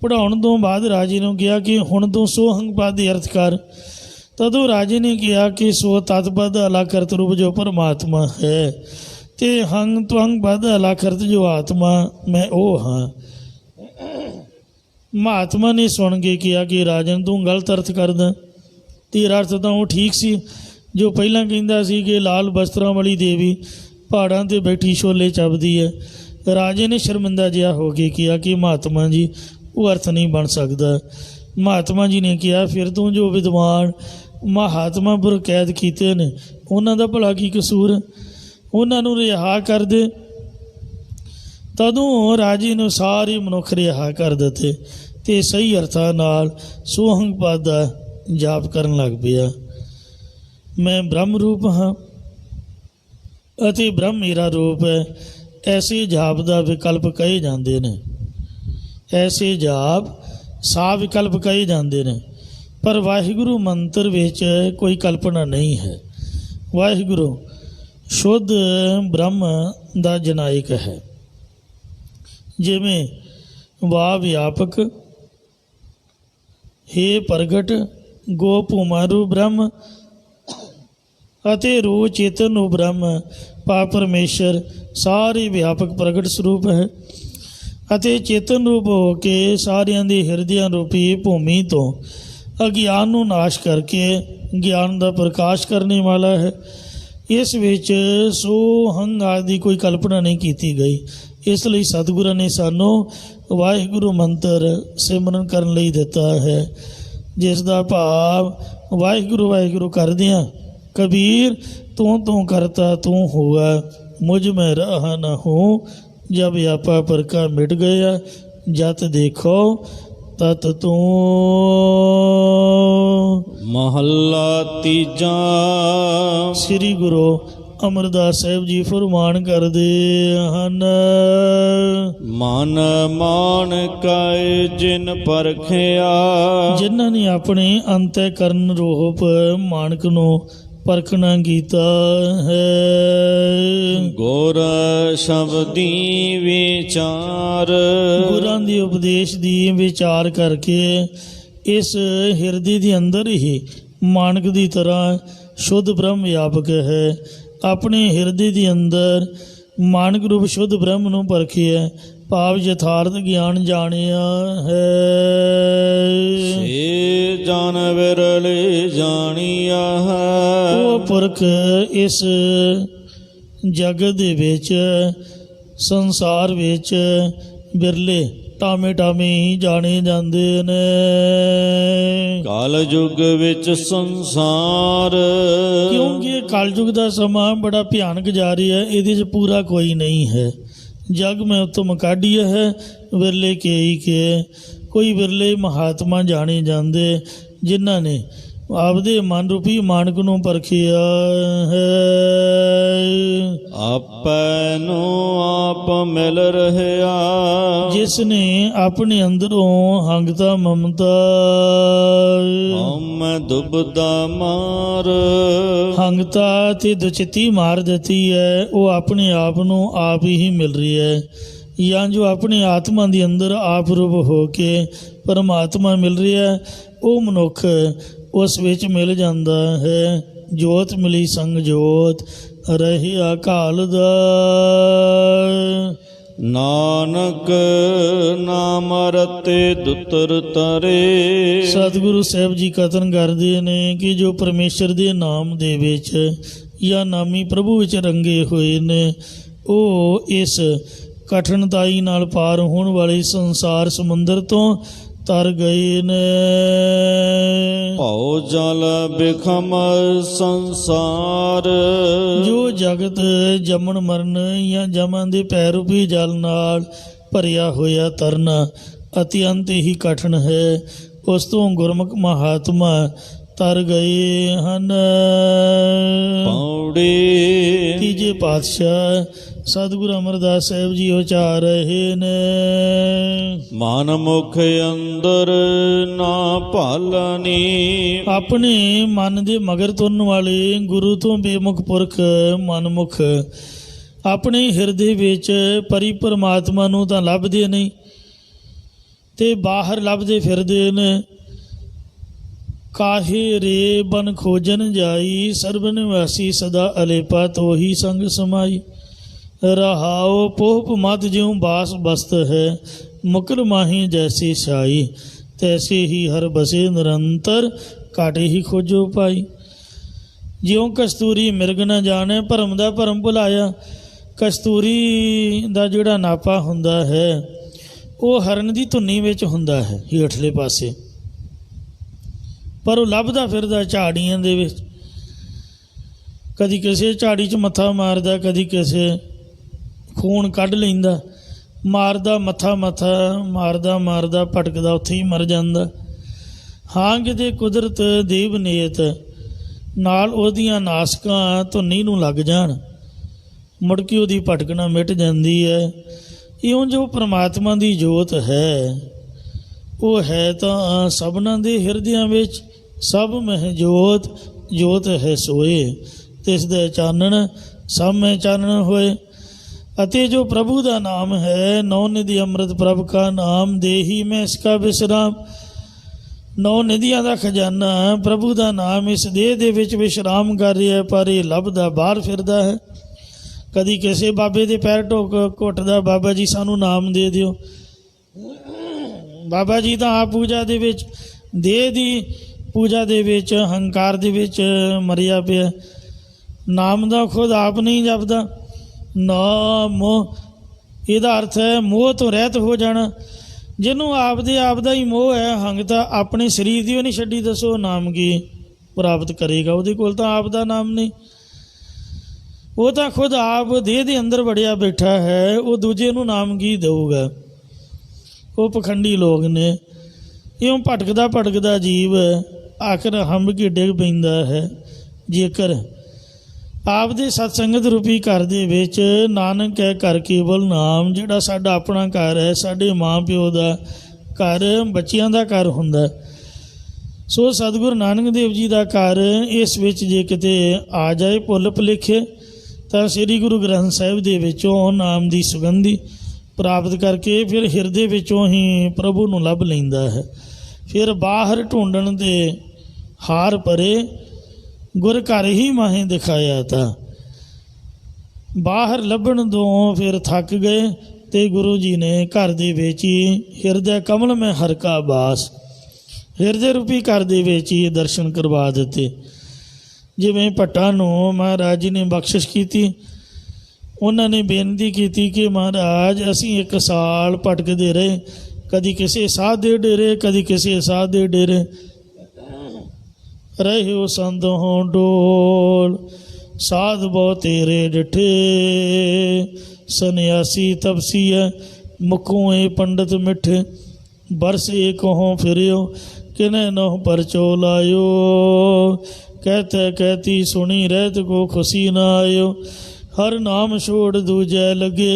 ਪੜ੍ਹਾਉਣ ਤੋਂ ਬਾਅਦ ਰਾਜੇ ਨੂੰ ਕਿਹਾ ਕਿ ਹੁਣ ਤੂੰ ਸੋਹੰਗ ਪਦ ਦੇ ਅਰਥ ਕਰ। ਤਦੋਂ ਰਾਜੇ ਨੇ ਕਿਹਾ ਕਿ ਸੋ ਤਤਪਦ ਅਲੱਖਰਤ ਰੂਪ ਜੋ ਪਰਮਾਤਮਾ ਹੈ, ਅਤੇ ਹੰਗ ਤਵੰਗ ਪਦ ਅਲੱਖਰਤ ਜੋ ਆਤਮਾ ਮੈਂ ਉਹ ਹਾਂ। ਮਹਾਤਮਾ ਨੇ ਸੁਣ ਕੇ ਕਿਹਾ ਕਿ ਰਾਜਨ ਤੂੰ ਗਲਤ ਅਰਥ ਕਰਦਾ। ਤੇਰਾ ਅਰਥ ਤਾਂ ਉਹ ਠੀਕ ਸੀ ਜੋ ਪਹਿਲਾਂ ਕਹਿੰਦਾ ਸੀ ਕਿ ਲਾਲ ਬਸਤਰਾਂ ਵਾਲੀ ਦੇਵੀ ਪਹਾੜਾਂ 'ਤੇ ਬੈਠੀ ਛੋਲੇ ਚੱਬਦੀ ਹੈ। ਰਾਜੇ ਨੇ ਸ਼ਰਮਿੰਦਾ ਜਿਹਾ ਹੋ ਕੇ ਕਿਹਾ ਕਿ ਮਹਾਤਮਾ ਜੀ ਉਹ ਅਰਥ ਨਹੀਂ ਬਣ ਸਕਦਾ। ਮਹਾਤਮਾ ਜੀ ਨੇ ਕਿਹਾ ਫਿਰ ਤੂੰ ਜੋ ਵਿਦਵਾਨ ਮਹਾਤਮਾ ਪਰ ਕੈਦ ਕੀਤੇ ਨੇ ਉਹਨਾਂ ਦਾ ਭਲਾ ਕੀ ਕਸੂਰ, ਉਹਨਾਂ ਨੂੰ ਰਿਹਾ ਕਰ ਦੇ। ਤਦੋਂ ਰਾਜੇ ਨੂੰ ਸਾਰੇ ਮਨੁੱਖ ਰਿਹਾ ਕਰ ਦਿੱਤੇ ਅਤੇ ਸਹੀ ਅਰਥਾਂ ਨਾਲ ਸੋਹੰਗ ਪਦ ਦਾ ਜਾਪ ਕਰਨ ਲੱਗ ਪਿਆ। ਮੈਂ ਬ੍ਰਹਮ ਰੂਪ ਹਾਂ ਅਤੇ ਬ੍ਰਹਮ ਮੇਰਾ ਰੂਪ ਹੈ। ਐਸੇ ਜਾਪ ਦਾ ਵਿਕਲਪ ਕਹੇ ਜਾਂਦੇ ਨੇ, ਐਸੇ ਜਾਪ ਸਾ ਵਿਕਲਪ ਕਹੇ ਜਾਂਦੇ ਨੇ, ਪਰ ਵਾਹਿਗੁਰੂ ਮੰਤਰ ਵਿੱਚ ਕੋਈ ਕਲਪਨਾ ਨਹੀਂ ਹੈ। ਵਾਹਿਗੁਰੂ ਸ਼ੁੱਧ ਬ੍ਰਹਮ ਦਾ ਜਨਾਇਕ ਹੈ। ਜਿਵੇਂ ਵਾ ਵਿਆਪਕ, ਹੇ ਪ੍ਰਗਟ, ਗੋ ਭੂਮਾਰੂ ਬ੍ਰਹਮ ਅਤੇ ਰੂ ਚੇਤਨ ਨੂੰ ਬ੍ਰਹਮ ਪਾ ਪਰਮੇਸ਼ਰ ਸਾਰੇ ਵਿਆਪਕ ਪ੍ਰਗਟ ਸਰੂਪ ਹੈ ਅਤੇ ਚੇਤਨ ਰੂਪ ਹੋ ਕੇ ਸਾਰਿਆਂ ਦੇ ਹਿਰਦਿਆਂ ਰੂਪੀ ਭੂਮੀ ਤੋਂ ਅਗਿਆਨ ਨੂੰ ਨਾਸ਼ ਕਰਕੇ ਗਿਆਨ ਦਾ ਪ੍ਰਕਾਸ਼ ਕਰਨ ਵਾਲਾ ਹੈ। ਇਸ ਵਿੱਚ ਸੋ ਹੰਗ ਆਦਿ ਕੋਈ ਕਲਪਨਾ ਨਹੀਂ ਕੀਤੀ ਗਈ। ਇਸ ਲਈ ਸਤਿਗੁਰਾਂ ਨੇ ਸਾਨੂੰ ਵਾਹਿਗੁਰੂ ਮੰਤਰ ਸਿਮਰਨ ਕਰਨ ਲਈ ਦਿੱਤਾ ਹੈ, ਜਿਸ ਦਾ ਭਾਵ ਵਾਹਿਗੁਰੂ ਵਾਹਿਗੁਰੂ ਕਰਦਿਆਂ ਕਬੀਰ ਤੂੰ ਕਰਤਾ ਤੂੰ ਹੋਆ, ਮੁਝ ਮੈਂ ਰਹਾ ਨਾ ਹੂੰ, ਜਬ ਆਪਾ ਪਰਕਾ ਮਿਟ ਗਿਆ, ਜਤ ਦੇਖੋ ਤਤ ਤੂੰ। ਮਹੱਲਾ ਤੀਜਾ। ਸ੍ਰੀ ਗੁਰੂ ਅਮਰਦਾਸ ਸਾਹਿਬ ਜੀ ਫਰਮਾਨ ਕਰਦੇ ਹਨ, ਮਨ ਮਾਨ ਕਾਇ ਜਿਨ ਪਰਖਿਆ, ਜਿਨ੍ਹਾਂ ਨੇ ਆਪਣੇ ਅੰਤःਕਰਨ ਰੂਪ ਮਾਨਕ ਨੂੰ ਪਰਖਣਾ ਕੀਤਾ ਹੈ। ਗੁਰ ਸ਼ਬਦੀ ਵਿਚਾਰ, ਗੁਰਾਂ ਦੇ ਉਪਦੇਸ਼ ਦੀ ਵਿਚਾਰ ਕਰਕੇ ਇਸ ਹਿਰਦੇ ਦੇ ਅੰਦਰ ਹੀ ਮਾਨਕ ਦੀ ਤਰ੍ਹਾਂ ਸ਼ੁੱਧ ਬ੍ਰਹਮ ਵਿਆਪਕ ਹੈ। ਆਪਣੇ ਹਿਰਦੇ ਦੇ ਅੰਦਰ ਮਾਨਕ ਰੂਪ ਸ਼ੁੱਧ ਬ੍ਰਹਮ ਨੂੰ ਪਰਖਿਆ, ਭਾਵ ਯਥਾਰਥ ਗਿਆਨ ਜਾਣਿਆ ਹੈ। ਸੇ ਜਨ ਵਿਰਲੇ ਜਾਣਿਆ ਹੈ, ਉਹ ਪੁਰਖ ਇਸ ਜਗਤ ਦੇ ਵਿੱਚ ਸੰਸਾਰ ਵਿੱਚ ਬਿਰਲੇ ਟਾਮੇ ਟਾਮੇ ਹੀ ਜਾਣੇ ਜਾਂਦੇ ਨੇ। ਕਾਲ ਯੁਗ ਵਿੱਚ ਸੰਸਾਰ, ਕਿਉਂਕਿ ਕਲਯੁਗ ਦਾ ਸਮਾਂ ਬੜਾ ਭਿਆਨਕ ਜਾਰੀ ਹੈ, ਇਹਦੇ 'ਚ ਪੂਰਾ ਕੋਈ ਨਹੀਂ ਹੈ। ਜਗ ਮੈਂ ਉਤਮ ਕਾਢੀਆ ਹੈ, ਵਿਰਲੇ ਕੇਈ ਕੇ, ਕੋਈ ਵਿਰਲੇ ਮਹਾਤਮਾ ਜਾਣੇ ਜਾਂਦੇ ਜਿਨ੍ਹਾਂ ਨੇ ਆਪਦੇ ਮਨ ਰੂਪੀ ਮਾਨਕ ਨੂੰ ਪਰਖਿਆ ਹੈ। ਆਪੈ ਨੂੰ ਆਪ ਮਿਲ ਰਹਿਆ, ਜਿਸ ਨੇ ਆਪਣੇ ਅੰਦਰੋਂ ਹੰਗਤਾ ਮਮਤਾ ਹਉਮੈ ਦੁਬਦਾ ਮਾਰ, ਹੰਗਤਾ ਤੇ ਦੁਚਿੱਤੀ ਮਾਰ ਦਿੱਤੀ ਹੈ, ਉਹ ਆਪਣੇ ਆਪ ਨੂੰ ਆਪ ਹੀ ਮਿਲ ਰਹੀ ਹੈ। ਜਾਂ ਜੋ ਆਪਣੇ ਆਤਮਾ ਦੇ ਅੰਦਰ ਆਪ ਰੂਪ ਹੋ ਕੇ ਪਰਮਾਤਮਾ ਮਿਲ ਰਿਹਾ, ਉਹ ਮਨੁੱਖ ਉਸ ਵਿੱਚ ਮਿਲ ਜਾਂਦਾ ਹੈ। ਜੋਤ ਮਿਲੀ ਸੰਗ ਜੋਤ ਰਹਿਆ ਕਾਲ ਦਾ, ਨਾਨਕ ਨਾਮ ਰਤੇ ਦੁਤਰ ਤਰੇ। ਸਤਿਗੁਰੂ ਸਾਹਿਬ ਜੀ ਕਥਨ ਕਰਦੇ ਨੇ ਕਿ ਜੋ ਪਰਮੇਸ਼ਰ ਦੇ ਨਾਮ ਦੇ ਵਿੱਚ ਜਾਂ ਨਾਮੀ ਪ੍ਰਭੂ ਵਿੱਚ ਰੰਗੇ ਹੋਏ ਨੇ, ਉਹ ਇਸ ਕਠਿਨਤਾਈ ਨਾਲ ਪਾਰ ਹੋਣ ਵਾਲੇ ਸੰਸਾਰ ਸਮੁੰਦਰ ਤੋਂ ਤਰ ਗਏ ਨੇ। ਭਉ ਜਲ ਬਿਖਮ ਸੰਸਾਰ, ਜੋ ਜਗਤ ਜੰਮਣ ਮਰਨ ਜਾਂ ਜਮਾਂ ਦੇ ਪੈਰ ਰੂਪੀ ਜਲ ਨਾਲ ਭਰਿਆ ਹੋਇਆ ਤਰਨਾ ਅਤਿਅੰਤ ਹੀ ਕਠਿਨ ਹੈ, ਉਸ ਤੋਂ ਗੁਰਮੁਖ ਮਹਾਤਮਾ ਤਰ ਗਏ ਹਨ। ਪੌੜੀ ਤੀਜੇ ਪਾਤਸ਼ਾਹ ਸਤਿਗੁਰੂ ਅਮਰਦਾਸ ਸਾਹਿਬ ਜੀ ਉਚਾਰ ਰਹੇ ਨੇ, ਮਨ ਮੁਖ ਅੰਦਰ ਨਾ ਭਾਲਣੀ, ਆਪਣੇ ਮਨ ਦੇ ਮਗਰ ਤੁਰਨ ਵਾਲੇ ਗੁਰੂ ਤੋਂ ਬੇਮੁਖ ਪੁਰਖ ਮਨਮੁਖ ਆਪਣੇ ਹਿਰਦੇ ਵਿੱਚ ਪਰੀ ਪਰਮਾਤਮਾ ਨੂੰ ਤਾਂ ਲੱਭਦੇ ਨਹੀਂ ਤੇ ਬਾਹਰ ਲੱਭਦੇ ਫਿਰਦੇ ਨੇ। ਕਾਹੇ ਰੇ ਬਨ ਖੋਜਨ ਜਾਈ, ਸਰਬ ਨਿਵਾਸੀ ਸਦਾ ਅਲੇਪਾ ਤੋਹੀ ਸੰਗ ਸਮਾਈ। ਰਹਾਓ ਪੋਪ ਮਤ ਜਿਉ ਬਾਸ ਬਸਤ ਹੈ, ਮੁਕਰ ਮਾਹੀ ਜੈਸੀ ਸਾਈ, ਤੈਸੇ ਹੀ ਹਰ ਬਸੇ ਨਿਰੰਤਰ ਕਾਟੇ ਹੀ ਖੋਜੋ ਪਾਈ। ਜਿਉਂ ਕਸਤੂਰੀ ਮਿਰਗ ਨਾ ਜਾਣੇ, ਭਰਮ ਦਾ ਭਰਮ ਭੁਲਾਇਆ। ਕਸਤੂਰੀ ਦਾ ਜਿਹੜਾ ਨਾਪਾ ਹੁੰਦਾ ਹੈ ਉਹ ਹਰਨ ਦੀ ਧੁੰਨੀ ਵਿੱਚ ਹੁੰਦਾ ਹੈ ਹੇਠਲੇ ਪਾਸੇ, ਪਰ ਉਹ ਲੱਭਦਾ ਫਿਰਦਾ ਝਾੜੀਆਂ ਦੇ ਵਿੱਚ, ਕਦੀ ਕਿਸੇ ਝਾੜੀ 'ਚ ਮੱਥਾ ਮਾਰਦਾ, ਕਦੀ ਕਿਸੇ ਖੂਨ ਕੱਢ ਲੈਂਦਾ, ਮਾਰਦਾ ਮੱਥਾ ਮਾਰਦਾ ਮਾਰਦਾ ਭਟਕਦਾ ਉੱਥੇ ਹੀ ਮਰ ਜਾਂਦਾ। ਹਾਂ ਕਿਤੇ ਕੁਦਰਤ ਦੇਵ ਨੇਤ ਨਾਲ ਉਹਦੀਆਂ ਨਾਸਕਾਂ ਧੁੰਨੀ ਨੂੰ ਲੱਗ ਜਾਣ, ਮੁੜ ਕੇ ਉਹਦੀ ਭਟਕਣਾ ਮਿਟ ਜਾਂਦੀ ਹੈ। ਇਉਂ ਜੋ ਪ੍ਰਮਾਤਮਾ ਦੀ ਜੋਤ ਹੈ, ਉਹ ਹੈ ਤਾਂ ਸਭਨਾਂ ਦੇ ਹਿਰਦਿਆਂ ਵਿੱਚ, ਸਭ ਮਹਿ ਜੋਤ ਜੋਤ ਹੈ ਸੋਏ, ਤਿਸ ਦਾ ਚਾਨਣ ਸਭ ਮੈਂ ਚਾਨਣ ਹੋਏ। ਅਤੇ ਜੋ ਪ੍ਰਭੂ ਦਾ ਨਾਮ ਹੈ, ਨੌ ਨਿਧि ਅੰਮ੍ਰਿਤ ਪ੍ਰਭ ਕਾ ਨਾਮ, ਦੇਹੀ ਮੈਂ ਇਸਕਾ ਵਿਸਰਾਮ। ਨੌ ਨਿਧੀਆਂ ਦਾ ਖਜ਼ਾਨਾ ਪ੍ਰਭੂ ਦਾ ਨਾਮ ਇਸ ਦੇਹ ਦੇ ਵਿੱਚ ਵਿਸ਼ਰਾਮ ਕਰ ਰਿਹਾ, ਪਰ ਇਹ ਲੱਭਦਾ ਬਾਹਰ ਫਿਰਦਾ ਹੈ। ਕਦੀ ਕਿਸੇ ਬਾਬੇ ਦੇ ਪੈਰ ਘੁੱਟਦਾ, ਬਾਬਾ ਜੀ ਸਾਨੂੰ ਨਾਮ ਦੇ ਦਿਓ। ਬਾਬਾ ਜੀ ਤਾਂ ਆਪ ਪੂਜਾ ਦੇ ਵਿੱਚ, ਦੇਹ ਦੀ ਪੂਜਾ ਦੇ ਵਿੱਚ, ਹੰਕਾਰ ਦੇ ਵਿੱਚ ਮਰਿਆ ਪਿਆ। ਨਾਮ ਦਾ ਖੁਦ ਆਪ ਨਹੀਂ ਜਪਦਾ। ਨਾਮ ਇਹਦਾ ਅਰਥ ਹੈ ਮੋਹ ਤੋਂ ਰਹਿਤ ਹੋ ਜਾਣਾ। ਜਿਹਨੂੰ ਆਪ ਦਾ ਹੀ ਮੋਹ ਹੈ, ਹੰਗ ਤਾਂ ਆਪਣੇ ਸਰੀਰ ਦੀ ਉਹ ਨਹੀਂ ਛੱਡੀ, ਦੱਸੋ ਨਾਮ ਕੀ ਪ੍ਰਾਪਤ ਕਰੇਗਾ? ਉਹਦੇ ਕੋਲ ਤਾਂ ਆਪ ਦਾ ਨਾਮ ਨਹੀਂ। ਉਹ ਤਾਂ ਖੁਦ ਆਪ ਦੇਹ ਦੇ ਅੰਦਰ ਵੜਿਆ ਬੈਠਾ ਹੈ, ਉਹ ਦੂਜੇ ਨੂੰ ਨਾਮ ਕੀ ਦੇਊਗਾ? ਉਹ ਪਖੰਡੀ ਲੋਕ ਨੇ। ਇਉਂ ਭਟਕਦਾ ਜੀਵ ਆਖਰ ਹੰਬ ਕੇ ਡਿੱਗ ਪੈਂਦਾ ਹੈ। ਜੇਕਰ ਆਪ ਦੇ ਸਤਸੰਗਤ ਰੂਪੀ ਘਰ ਦੇ ਵਿੱਚ ਨਾਨਕ ਹੈ ਘਰ ਕੇਵਲ ਨਾਮ, ਜਿਹੜਾ ਸਾਡਾ ਆਪਣਾ ਘਰ ਹੈ, ਸਾਡੇ ਮਾਂ ਪਿਓ ਦਾ ਘਰ, ਬੱਚਿਆਂ ਦਾ ਘਰ ਹੁੰਦਾ। ਸੋ ਸਤਿਗੁਰੂ ਨਾਨਕ ਦੇਵ ਜੀ ਦਾ ਘਰ, ਇਸ ਵਿੱਚ ਜੇ ਕਿਤੇ ਆ ਜਾਏ ਭੁੱਲ ਭੁਲੇਖੇ, ਤਾਂ ਸ੍ਰੀ ਗੁਰੂ ਗ੍ਰੰਥ ਸਾਹਿਬ ਦੇ ਵਿੱਚੋਂ ਨਾਮ ਦੀ ਸੁਗੰਧੀ ਪ੍ਰਾਪਤ ਕਰਕੇ ਫਿਰ ਹਿਰਦੇ ਵਿੱਚੋਂ ਹੀ ਪ੍ਰਭੂ ਨੂੰ ਲੱਭ ਲੈਂਦਾ ਹੈ। ਫਿਰ ਬਾਹਰ ਢੂੰਡਣ ਦੇ ਹਾਰ ਪਰੇ, ਗੁਰ ਘਰ ਹੀ ਮਾਹੇ ਦਿਖਾਇਆ। ਤਾਂ ਬਾਹਰ ਲੱਭਣ ਤੋਂ ਫਿਰ ਥੱਕ ਗਏ, ਤੇ ਗੁਰੂ ਜੀ ਨੇ ਘਰ ਦੇ ਵਿੱਚ ਹੀ ਹਿਰਦੇ ਕਮਲ ਮੈਂ ਹਰ ਕਾ ਬਾਸ, ਹਿਰਦੇ ਰੂਪੀ ਘਰ ਦੇ ਵਿੱਚ ਹੀ ਦਰਸ਼ਨ ਕਰਵਾ ਦਿੱਤੇ। ਜਿਵੇਂ ਭੱਟਾਂ ਨੂੰ ਮਹਾਰਾਜ ਜੀ ਨੇ ਬਖਸ਼ਿਸ਼ ਕੀਤੀ, ਉਹਨਾਂ ਨੇ ਬੇਨਤੀ ਕੀਤੀ ਕਿ ਮਹਾਰਾਜ ਅਸੀਂ 1 ਸਾਲ ਭਟਕਦੇ ਰਹੇ, ਕਦੀ ਕਿਸੇ ਸਾਧ ਦੇ ਡੇਰੇ, ਕਦੀ ਕਿਸੇ ਸਾਧ ਦੇ ਡੇਰੇ, ਰਹਿਓ ਸੰਤ ਹੋਂ ਡੋਲ, ਸਾਧ ਬਹੁ ਤੇਰੇ ਡਿਠੇ, ਸੰਨਿਆਸੀ ਤਪਸੀਐ ਮੁਖੋਂ ਏ ਪੰਡਤ ਮਿੱਠੇ, ਬਰਸ ਏਕੋਂ ਫਿਰਿਓ ਕਿਨੇ ਨਹੁ ਪਰਚੋ ਲਾਇਓ, कहते कहती सुनी रहत को खुशी न आयो, हर नाम छोड़ दूजै लगे,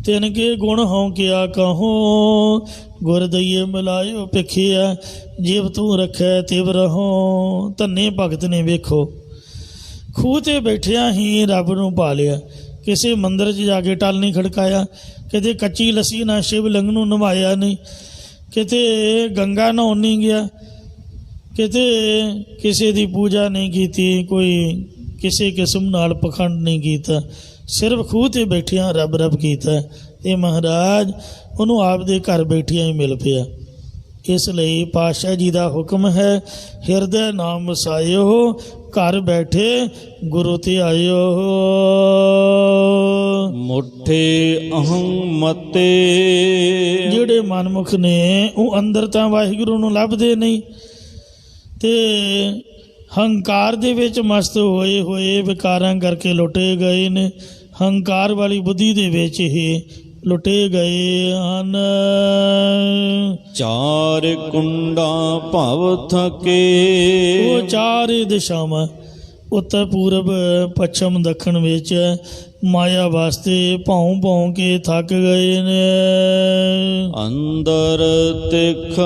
तिनके गुण हों क्या कहो, गुर दइए मिलायो भिखिया, जिव तू रखै तिव रहो। धन्ने भगत ने वेखो खूह ते बैठिया ही रब नूं पा लिया, किसी मंदिर च जाके टल नहीं खड़काया, किते कच्ची लस्सी ना शिवलिंग नूं नवाया नहीं, किते गंगा नहाउण नहीं गया, किते किसी की पूजा नहीं की, कोई किसी किस्म नाल पखंड नहीं किया, सिर्फ खूह ते बैठिया रब रब किया। ते महाराज उन्होंने आप दे घर बैठिया ही मिल पिया। इसलिए पातशाह जी का हुक्म है, हिरदे नाम वसायो, घर बैठे गुरु ते आयो। मुठे अहं मते, जिहड़े मनमुख ने वो अंदर तां वाहिगुरू नूं लभदे नहीं, ਤੇ ਹੰਕਾਰ ਦੇ ਵਿੱਚ ਮਸਤ ਹੋਏ ਹੋਏ ਵਿਕਾਰਾਂ ਕਰਕੇ ਲੁੱਟੇ ਗਏ ਨੇ, ਹੰਕਾਰ ਵਾਲੀ ਬੁੱਧੀ ਦੇ ਵਿੱਚ ਹੀ ਲੁੱਟੇ ਗਏ ਹਨ। ਚਾਰ ਕੁੰਡਾ ਭਵ ਥਕੇ, ਉਹ ਚਾਰ ਦਿਸ਼ਾਵਾਂ ਉੱਤਰ ਪੂਰਬ ਪੱਛਮ ਦੱਖਣ ਵਿੱਚ ਮਾਇਆ ਵਾਸਤੇ ਭੌਂ ਭੌਂ ਕੇ ਥੱਕ ਗਏ ਨੇ। ਅੰਦਰ ਤਿਖ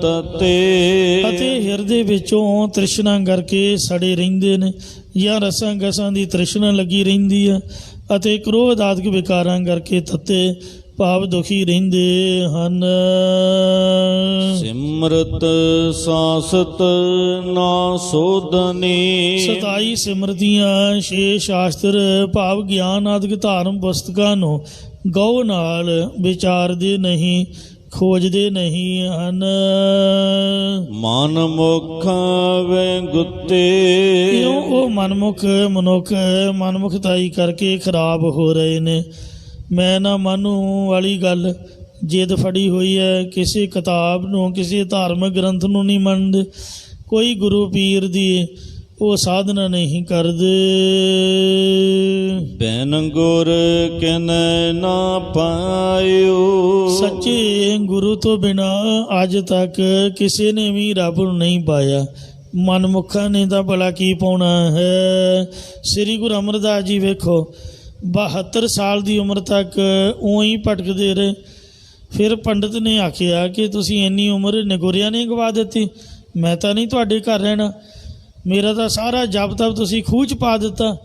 ਤਤੇ, ਅਤੇ ਹਿਰਦੇ ਵਿੱਚੋਂ ਤ੍ਰਿਸ਼ਨਾ ਕਰਕੇ ਸੜੇ ਰਹਿੰਦੇ ਨੇ, ਜਾਂ ਰਸਾਂ ਗਸਾਂ ਦੀ ਤ੍ਰਿਸ਼ਨਾ ਲੱਗੀ ਰਹਿੰਦੀ ਹੈ, ਅਤੇ ਕ੍ਰੋਧ ਆਦਿਕ ਵਿਕਾਰਾਂ ਕਰਕੇ ਤੱਤੇ ਭਾਵ ਦੁਖੀ ਰਹਿੰਦੇ ਹਨ। ਸਿਮਰਤ ਸਾਸਤ ਨਾ ਸੋਧਨੀ, 27 ਸਿਮਰਤੀਆਂ 6 ਸ਼ਾਸਤਰ ਭਾਵ ਗਿਆਨ ਆਦਿਕ ਧਾਰਮ ਪੁਸਤਕਾਂ ਨੂੰ ਗਉ ਨਾਲ ਵਿਚਾਰਦੇ ਨਹੀਂ, ਖੋਜਦੇ ਨਹੀਂ ਹਨ। ਮਨ ਮੁਖ ਵੇ ਗੁੱਤੇ, ਕਿਉਂ ਉਹ ਮਨਮੁਖਤਾਈ ਕਰਕੇ ਖਰਾਬ ਹੋ ਰਹੇ ਨੇ। ਮੈਂ ਨਾ ਮਾਨੂ ਵਾਲੀ ਗੱਲ ਜਿੱਦ ਫੜੀ ਹੋਈ ਹੈ, ਕਿਸੇ ਕਿਤਾਬ ਨੂੰ, ਕਿਸੇ ਧਾਰਮਿਕ ਗ੍ਰੰਥ ਨੂੰ ਨਹੀਂ ਮੰਨਦੇ, ਕੋਈ ਗੁਰੂ ਪੀਰ ਦੀ ਉਹ ਸਾਧਨਾ ਨਹੀਂ ਕਰਦੇ। ਬਿਨ ਗੁਰ ਕਿਨੈ ਨਾ ਪਾਇਓ, ਸੱਚੇ ਗੁਰੂ ਤੋਂ ਬਿਨਾ ਅੱਜ ਤੱਕ ਕਿਸੇ ਨੇ ਵੀ ਰੱਬ ਨੂੰ ਨਹੀਂ ਪਾਇਆ। ਮਨਮੁੱਖਾਂ ਨੇ ਤਾਂ ਭਲਾ ਕੀ ਪਾਉਣਾ ਹੈ। ਸ੍ਰੀ ਗੁਰੂ ਅਮਰਦਾਸ ਜੀ ਵੇਖੋ 72 ਸਾਲ ਦੀ ਉਮਰ ਤੱਕ ਊਂ ਹੀ ਭਟਕਦੇ ਰਹੇ। ਫਿਰ ਪੰਡਤ ਨੇ ਆਖਿਆ ਕਿ ਤੁਸੀਂ ਇੰਨੀ ਉਮਰ ਨਿਗੋਰਿਆਂ ਨੇ ਗਵਾ ਦਿੱਤੀ, ਮੈਂ ਤਾਂ ਨਹੀਂ ਤੁਹਾਡੇ ਘਰ ਰਹਿਣਾ, ਮੇਰਾ ਤਾਂ ਸਾਰਾ ਜਪ ਤਪ ਤੁਸੀਂ ਖੂਹ 'ਚ ਪਾ ਦਿੱਤਾ।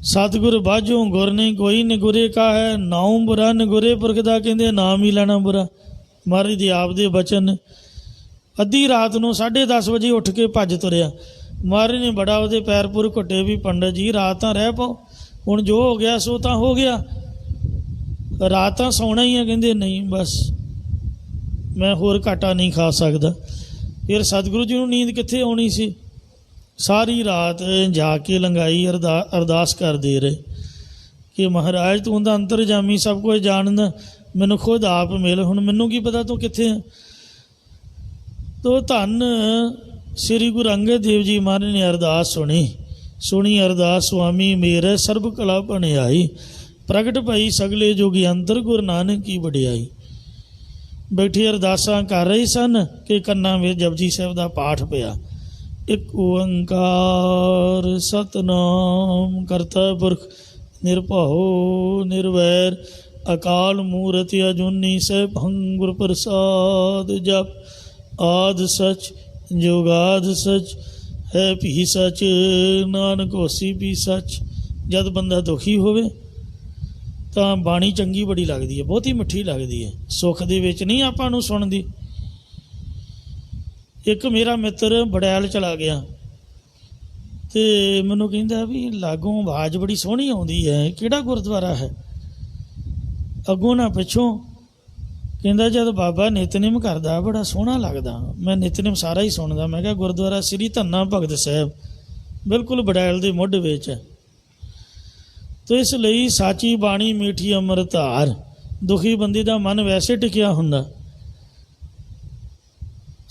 ਸਤਿਗੁਰ ਬਾਝੋਂ ਗੁਰ ਨਹੀਂ ਕੋਈ, ਨਿਗੁਰੇ ਕਾ ਹੈ ਨਾਉ ਬੁਰਾ, ਨਿਗੁਰੇ ਪੁਰਖ ਦਾ ਕਹਿੰਦੇ ਨਾਮ ਹੀ ਲੈਣਾ ਬੁਰਾ। ਮਹਾਰਾਜ ਦੇ ਆਪ ਦੇ ਬਚਨ ਨੇ। ਅੱਧੀ ਰਾਤ ਨੂੰ 10:30 ਵਜੇ ਉੱਠ ਕੇ ਭੱਜ ਤੁਰਿਆ। ਮਹਾਰਾਜ ਨੇ ਬੜਾ ਉਹਦੇ ਪੈਰ ਪੁਰ ਘੁੱਟੇ ਵੀ ਪੰਡਤ ਜੀ ਰਾਤ ਤਾਂ ਰਹਿ ਪਾਓ, ਹੁਣ ਜੋ ਹੋ ਗਿਆ ਸੋ ਤਾਂ ਹੋ ਗਿਆ, ਰਾਤ ਤਾਂ ਸੌਣਾ ਹੀ ਆ। ਕਹਿੰਦੇ ਨਹੀਂ ਬਸ ਮੈਂ ਹੋਰ ਘਾਟਾ ਨਹੀਂ ਖਾ ਸਕਦਾ। ਫਿਰ ਸਤਿਗੁਰੂ ਜੀ ਨੂੰ ਨੀਂਦ ਕਿੱਥੇ ਆਉਣੀ ਸੀ, ਸਾਰੀ ਰਾਤ ਜਾ ਕੇ ਲੰਘਾਈ, ਅਰਦਾਸ ਕਰਦੇ ਰਹੇ ਕਿ ਮਹਾਰਾਜ ਤੂੰ ਤਾਂ ਅੰਤਰਜਾਮੀ ਸਭ ਕੁਝ ਜਾਣਦਾ, ਮੈਨੂੰ ਖੁਦ ਆਪ ਮਿਲ, ਹੁਣ ਮੈਨੂੰ ਕੀ ਪਤਾ ਤੂੰ ਕਿੱਥੇ ਹੈ। ਤੋ ਧੰਨ ਸ੍ਰੀ ਗੁਰੂ ਅੰਗਦ ਦੇਵ ਜੀ ਮਹਾਰਾਜ ਨੇ ਅਰਦਾਸ ਸੁਣੀ ਅਰਦਾਸ ਸੁਆਮੀ ਮੇਰੇ ਸਰਬ ਕਲਾ ਭਣਿਆਈ, ਪ੍ਰਗਟ ਭਈ ਸਗਲੇ ਜੋਗੀ ਅੰਤਰ ਗੁਰੂ ਨਾਨਕ ਕੀ ਵਡਿਆਈ। ਬੈਠੇ ਅਰਦਾਸਾਂ ਕਰ ਰਹੇ ਸਨ ਕਿ ਕੰਨਾਂ ਵਿੱਚ ਜਪਜੀ ਸਾਹਿਬ ਦਾ ਪਾਠ ਪਿਆ। ਇੱਕ ਓੰਕਾਰ ਸਤਨਾਮ ਕਰਤਾ ਪੁਰਖ ਨਿਰਭਉ ਨਿਰਵੈਰ ਅਕਾਲ ਮੂਰਤ ਅਜੂਨੀ ਸੈਭੰ ਗੁਰ ਪ੍ਰਸਾਦ ਜਪ ਆਦਿ ਸਚ ਜੁਗਾਦਿ ਸਚ ਹੈ ਭੀ ਸਚ ਨਾਨਕ ਹੋਸੀ ਵੀ ਸਚ। ਜਦ ਬੰਦਾ ਦੁਖੀ ਹੋਵੇ ਤਾਂ ਬਾਣੀ ਚੰਗੀ ਬੜੀ ਲੱਗਦੀ ਹੈ, ਬਹੁਤੀ ਮਿੱਠੀ ਲੱਗਦੀ ਹੈ, ਸੁੱਖ ਦੇ ਵਿੱਚ ਨਹੀਂ ਆਪਾਂ ਨੂੰ ਸੁਣਦੀ। ਇੱਕ ਮੇਰਾ ਮਿੱਤਰ ਬੜੈਲ ਚਲਾ ਗਿਆ ਤੇ ਮੈਨੂੰ ਕਹਿੰਦਾ ਵੀ ਲਾਗੋਂ ਆਵਾਜ਼ ਬੜੀ ਸੋਹਣੀ ਆਉਂਦੀ ਹੈ, ਕਿਹੜਾ ਗੁਰਦੁਆਰਾ ਹੈ? ਅੱਗੋਂ ਨਾ ਪਿੱਛੋਂ ਕਹਿੰਦਾ ਜਦ ਬਾਬਾ ਨਿਤਨੇਮ ਕਰਦਾ ਬੜਾ ਸੋਹਣਾ ਲੱਗਦਾ, ਮੈਂ ਨਿਤਨੇਮ ਸਾਰਾ ਹੀ ਸੁਣਦਾ। ਮੈਂ ਕਿਹਾ ਗੁਰਦੁਆਰਾ ਸ੍ਰੀ ਧੰਨਾ ਭਗਤ ਸਾਹਿਬ ਬਿਲਕੁਲ ਬੜੈਲ ਦੇ ਮੁੱਢ ਵਿੱਚ ਹੈ। ਤੋ ਇਸ ਲਈ ਸਾਚੀ ਬਾਣੀ ਮੀਠੀ ਅੰਮ੍ਰਿਤ ਧਾਰ, ਦੁਖੀ ਬੰਦੇ ਦਾ ਮਨ ਵੈਸੇ ਟਿਕਿਆ ਹੁੰਦਾ।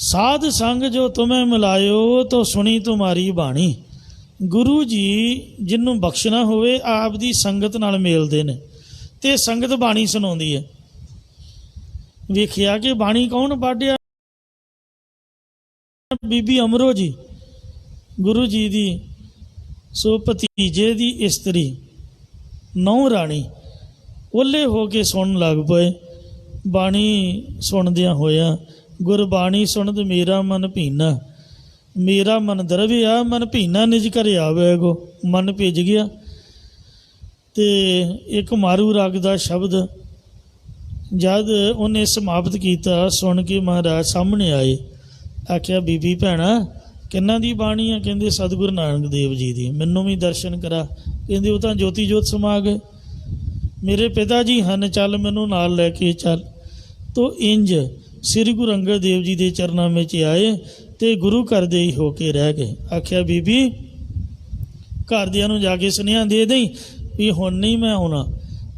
ਸਾਧ ਸੰਗ ਜੋ ਤੁਮੇ ਮਿਲਾਇਓ ਤੋ ਸੁਣੀ ਤੁਮਾਰੀ ਬਾਣੀ। ਗੁਰੂ ਜੀ ਜਿਹਨੂੰ ਬਖਸ਼ਣਾ ਹੋਵੇ ਆਪ ਦੀ ਸੰਗਤ ਨਾਲ ਮਿਲਦੇ ਨੇ ਤੇ ਸੰਗਤ ਬਾਣੀ ਸੁਣਾਉਂਦੀ ਹੈ। ਵੇਖਿਆ ਕਿ ਬਾਣੀ ਕੌਣ ਪੜ੍ਹਿਆ? ਬੀਬੀ ਅਮਰੋ ਜੀ ਗੁਰੂ ਜੀ ਦੀ ਸੋ ਭਤੀਜੇ ਦੀ ਇਸਤਰੀ ਨੌ ਰਾਣੀ ਓਲੇ ਹੋ ਕੇ ਸੁਣਨ ਲੱਗ ਪਏ। ਬਾਣੀ ਸੁਣਦਿਆਂ ਹੋਇਆ ਗੁਰਬਾਣੀ ਸੁਣਦ ਮੇਰਾ ਮਨ ਭੀਨਾ, ਮੇਰਾ ਮਨ ਦਰਵਿਆ ਮਨ ਭੀਨਾ ਨਿਜ ਘਰ ਆਵੇਗੋ। ਮਨ ਭਿੱਜ ਗਿਆ ਤੇ ਇੱਕ ਮਾਰੂ ਰਾਗ ਦਾ ਸ਼ਬਦ ਜਦ ਉਹਨੇ ਸਮਾਪਤ ਕੀਤਾ ਸੁਣ ਕੇ ਮਹਾਰਾਜ ਸਾਹਮਣੇ ਆਏ। ਆਖਿਆ ਬੀਬੀ ਭੈਣਾ ਕਿਹਨਾਂ ਦੀ ਬਾਣੀ ਆ? ਕਹਿੰਦੇ ਸਤਿਗੁਰੂ ਨਾਨਕ ਦੇਵ ਜੀ ਦੀ। ਮੈਨੂੰ ਵੀ ਦਰਸ਼ਨ ਕਰਾ। ਕਹਿੰਦੇ ਉਹ ਤਾਂ ਜੋਤੀ ਜੋਤ ਸਮਾ ਗਏ। ਮੇਰੇ ਪਿਤਾ ਜੀ ਹਨ, ਚੱਲ ਮੈਨੂੰ ਨਾਲ ਲੈ ਕੇ ਚੱਲ। ਤੋ ਇੰਜ ਸ੍ਰੀ ਗੁਰੂ ਅੰਗਦ ਦੇਵ ਜੀ ਦੇ ਚਰਨਾਂ ਵਿੱਚ ਆਏ ਤੇ ਗੁਰੂ ਘਰ ਦੇ ਹੀ ਹੋ ਕੇ ਰਹਿ ਗਏ। ਆਖਿਆ ਬੀਬੀ ਘਰਦਿਆਂ ਨੂੰ ਜਾ ਕੇ ਸੁਨੇਹਾ ਦੇ ਦੇਈ ਵੀ ਹੁਣ ਨਹੀਂ ਮੈਂ ਆਉਣਾ,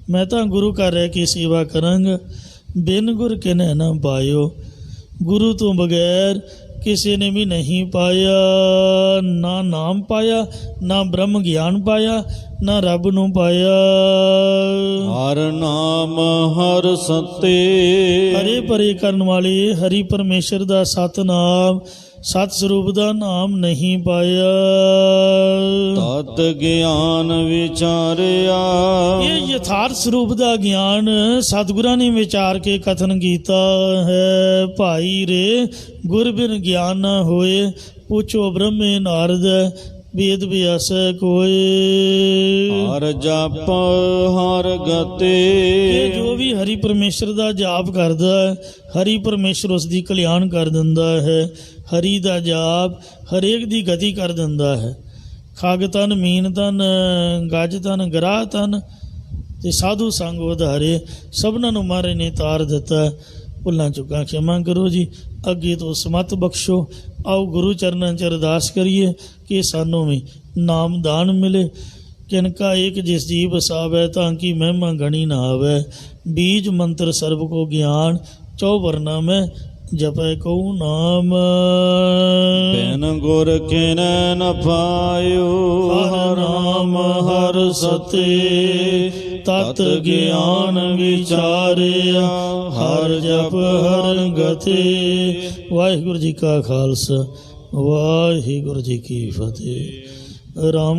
ਮੈਂ ਤਾਂ ਗੁਰੂ ਘਰ ਰਹਿ ਕੇ ਸੇਵਾ ਕਰਾਂਗਾ। ਬਿਨ ਗੁਰ ਕਿਨੈ ਨਾ ਪਾਇਓ, ਗੁਰੂ ਤੋਂ ਬਗੈਰ ਕਿਸੇ ਨੇ ਵੀ ਨਹੀਂ ਪਾਇਆ। ਨਾ ਨਾਮ ਪਾਇਆ, ਨਾ ਬ੍ਰਹਮ ਗਿਆਨ ਪਾਇਆ, ਨਾ ਰੱਬ ਨੂੰ ਪਾਇਆ। ਹਰ ਨਾਮ ਹਰ ਸਤੇ, ਹਰੇ ਭਰੇ ਕਰਨ ਵਾਲੇ ਹਰੀ ਪਰਮੇਸ਼ਰ ਦਾ ਸਤਨਾਮ ਸਤ ਸਰੂਪ ਦਾ ਨਾਮ ਨਹੀਂ ਪਾਇਆ। ਤਤ ਗਿਆਨ ਵਿਚਾਰਿਆ, ਇਹ ਯਥਾਰਥ ਸਰੂਪ ਦਾ ਗਿਆਨ ਸਤਿਗੁਰਾਂ ਨੇ ਵਿਚਾਰ ਕੇ ਕਥਨ ਕੀਤਾ ਹੈ। ਭਾਈ ਰੇ ਗੁਰ ਬਿਨ ਗਿਆਨ ਨਾ ਹੋਏ, ਪੁੱਛੋ ਬ੍ਰਹਮੇ ਨਾਰਦ ਵੇਦ ਵਿਆਸੈ ਕੋਏ। ਹਰ ਜਪ ਹਰ ਗਤੇ, ਇਹ ਜੋ ਵੀ ਹਰੀ ਪਰਮੇਸ਼ਰ ਦਾ ਜਾਪ ਕਰਦਾ ਹੈ ਹਰੀ ਪਰਮੇਸ਼ਰ ਉਸ ਦੀ ਕਲਿਆਣ ਕਰ ਦਿੰਦਾ ਹੈ। ਹਰੀ ਦਾ ਜਾਪ ਹਰੇਕ ਦੀ ਗਤੀ ਕਰ ਦਿੰਦਾ ਹੈ। ਖਗ ਤਨ ਮੀਨ ਤਨ ਗੱਜ ਤਨ ਗਰਾਹ ਤਨ ਤੇ ਸਾਧੂ ਸੰਗ ਉਧਾਰੇ ਸਭਨਾਂ ਨੂੰ ਮਹਾਰਾਜ ਨੇ ਤਾਰ ਦਿੱਤਾ। ਭੁੱਲਾਂ ਚੁੱਕਾਂ ਖਿਮਾ ਕਰੋ ਜੀ, ਅੱਗੇ ਤੋਂ ਸਮਤ ਬਖਸ਼ੋ। ਆਓ ਗੁਰੂ ਚਰਨਾਂ 'ਚ ਅਰਦਾਸ ਕਰੀਏ ਕਿ ਸਾਨੂੰ ਵੀ ਨਾਮਦਾਨ ਮਿਲੇ। ਕਿਨਕਾ ਏਕ ਜਿਸ ਜੀ ਵਸਾਵੈ ਤਾਂ ਕਿ ਮਹਿਮਾ ਗਣੀ ਨਾ ਆਵੈ। ਬੀਜ ਮੰਤਰ ਸਰਬ ਕੋ ਗਿਆਨ, ਚੌ ਵਰਨਾ ਮੈਂ ਜਪੈ ਕਉ ਨਾਮ। ਬਿਨ ਗੁਰ ਕਿਨੈ ਨ ਪਾਇਓ, ਹਰ ਨਾਮ ਹਰ ਸਤੇ ਤਤ ਗਿਆਨ ਵਿਚਾਰਿਆ। ਹਰ ਜਪ ਹਰ ਗਤੇ। ਵਾਹਿਗੁਰੂ ਜੀ ਕਾ ਖਾਲਸਾ, ਵਾਹਿਗੁਰੂ ਜੀ ਕੀ ਫਤਿਹ। ਰਾਮ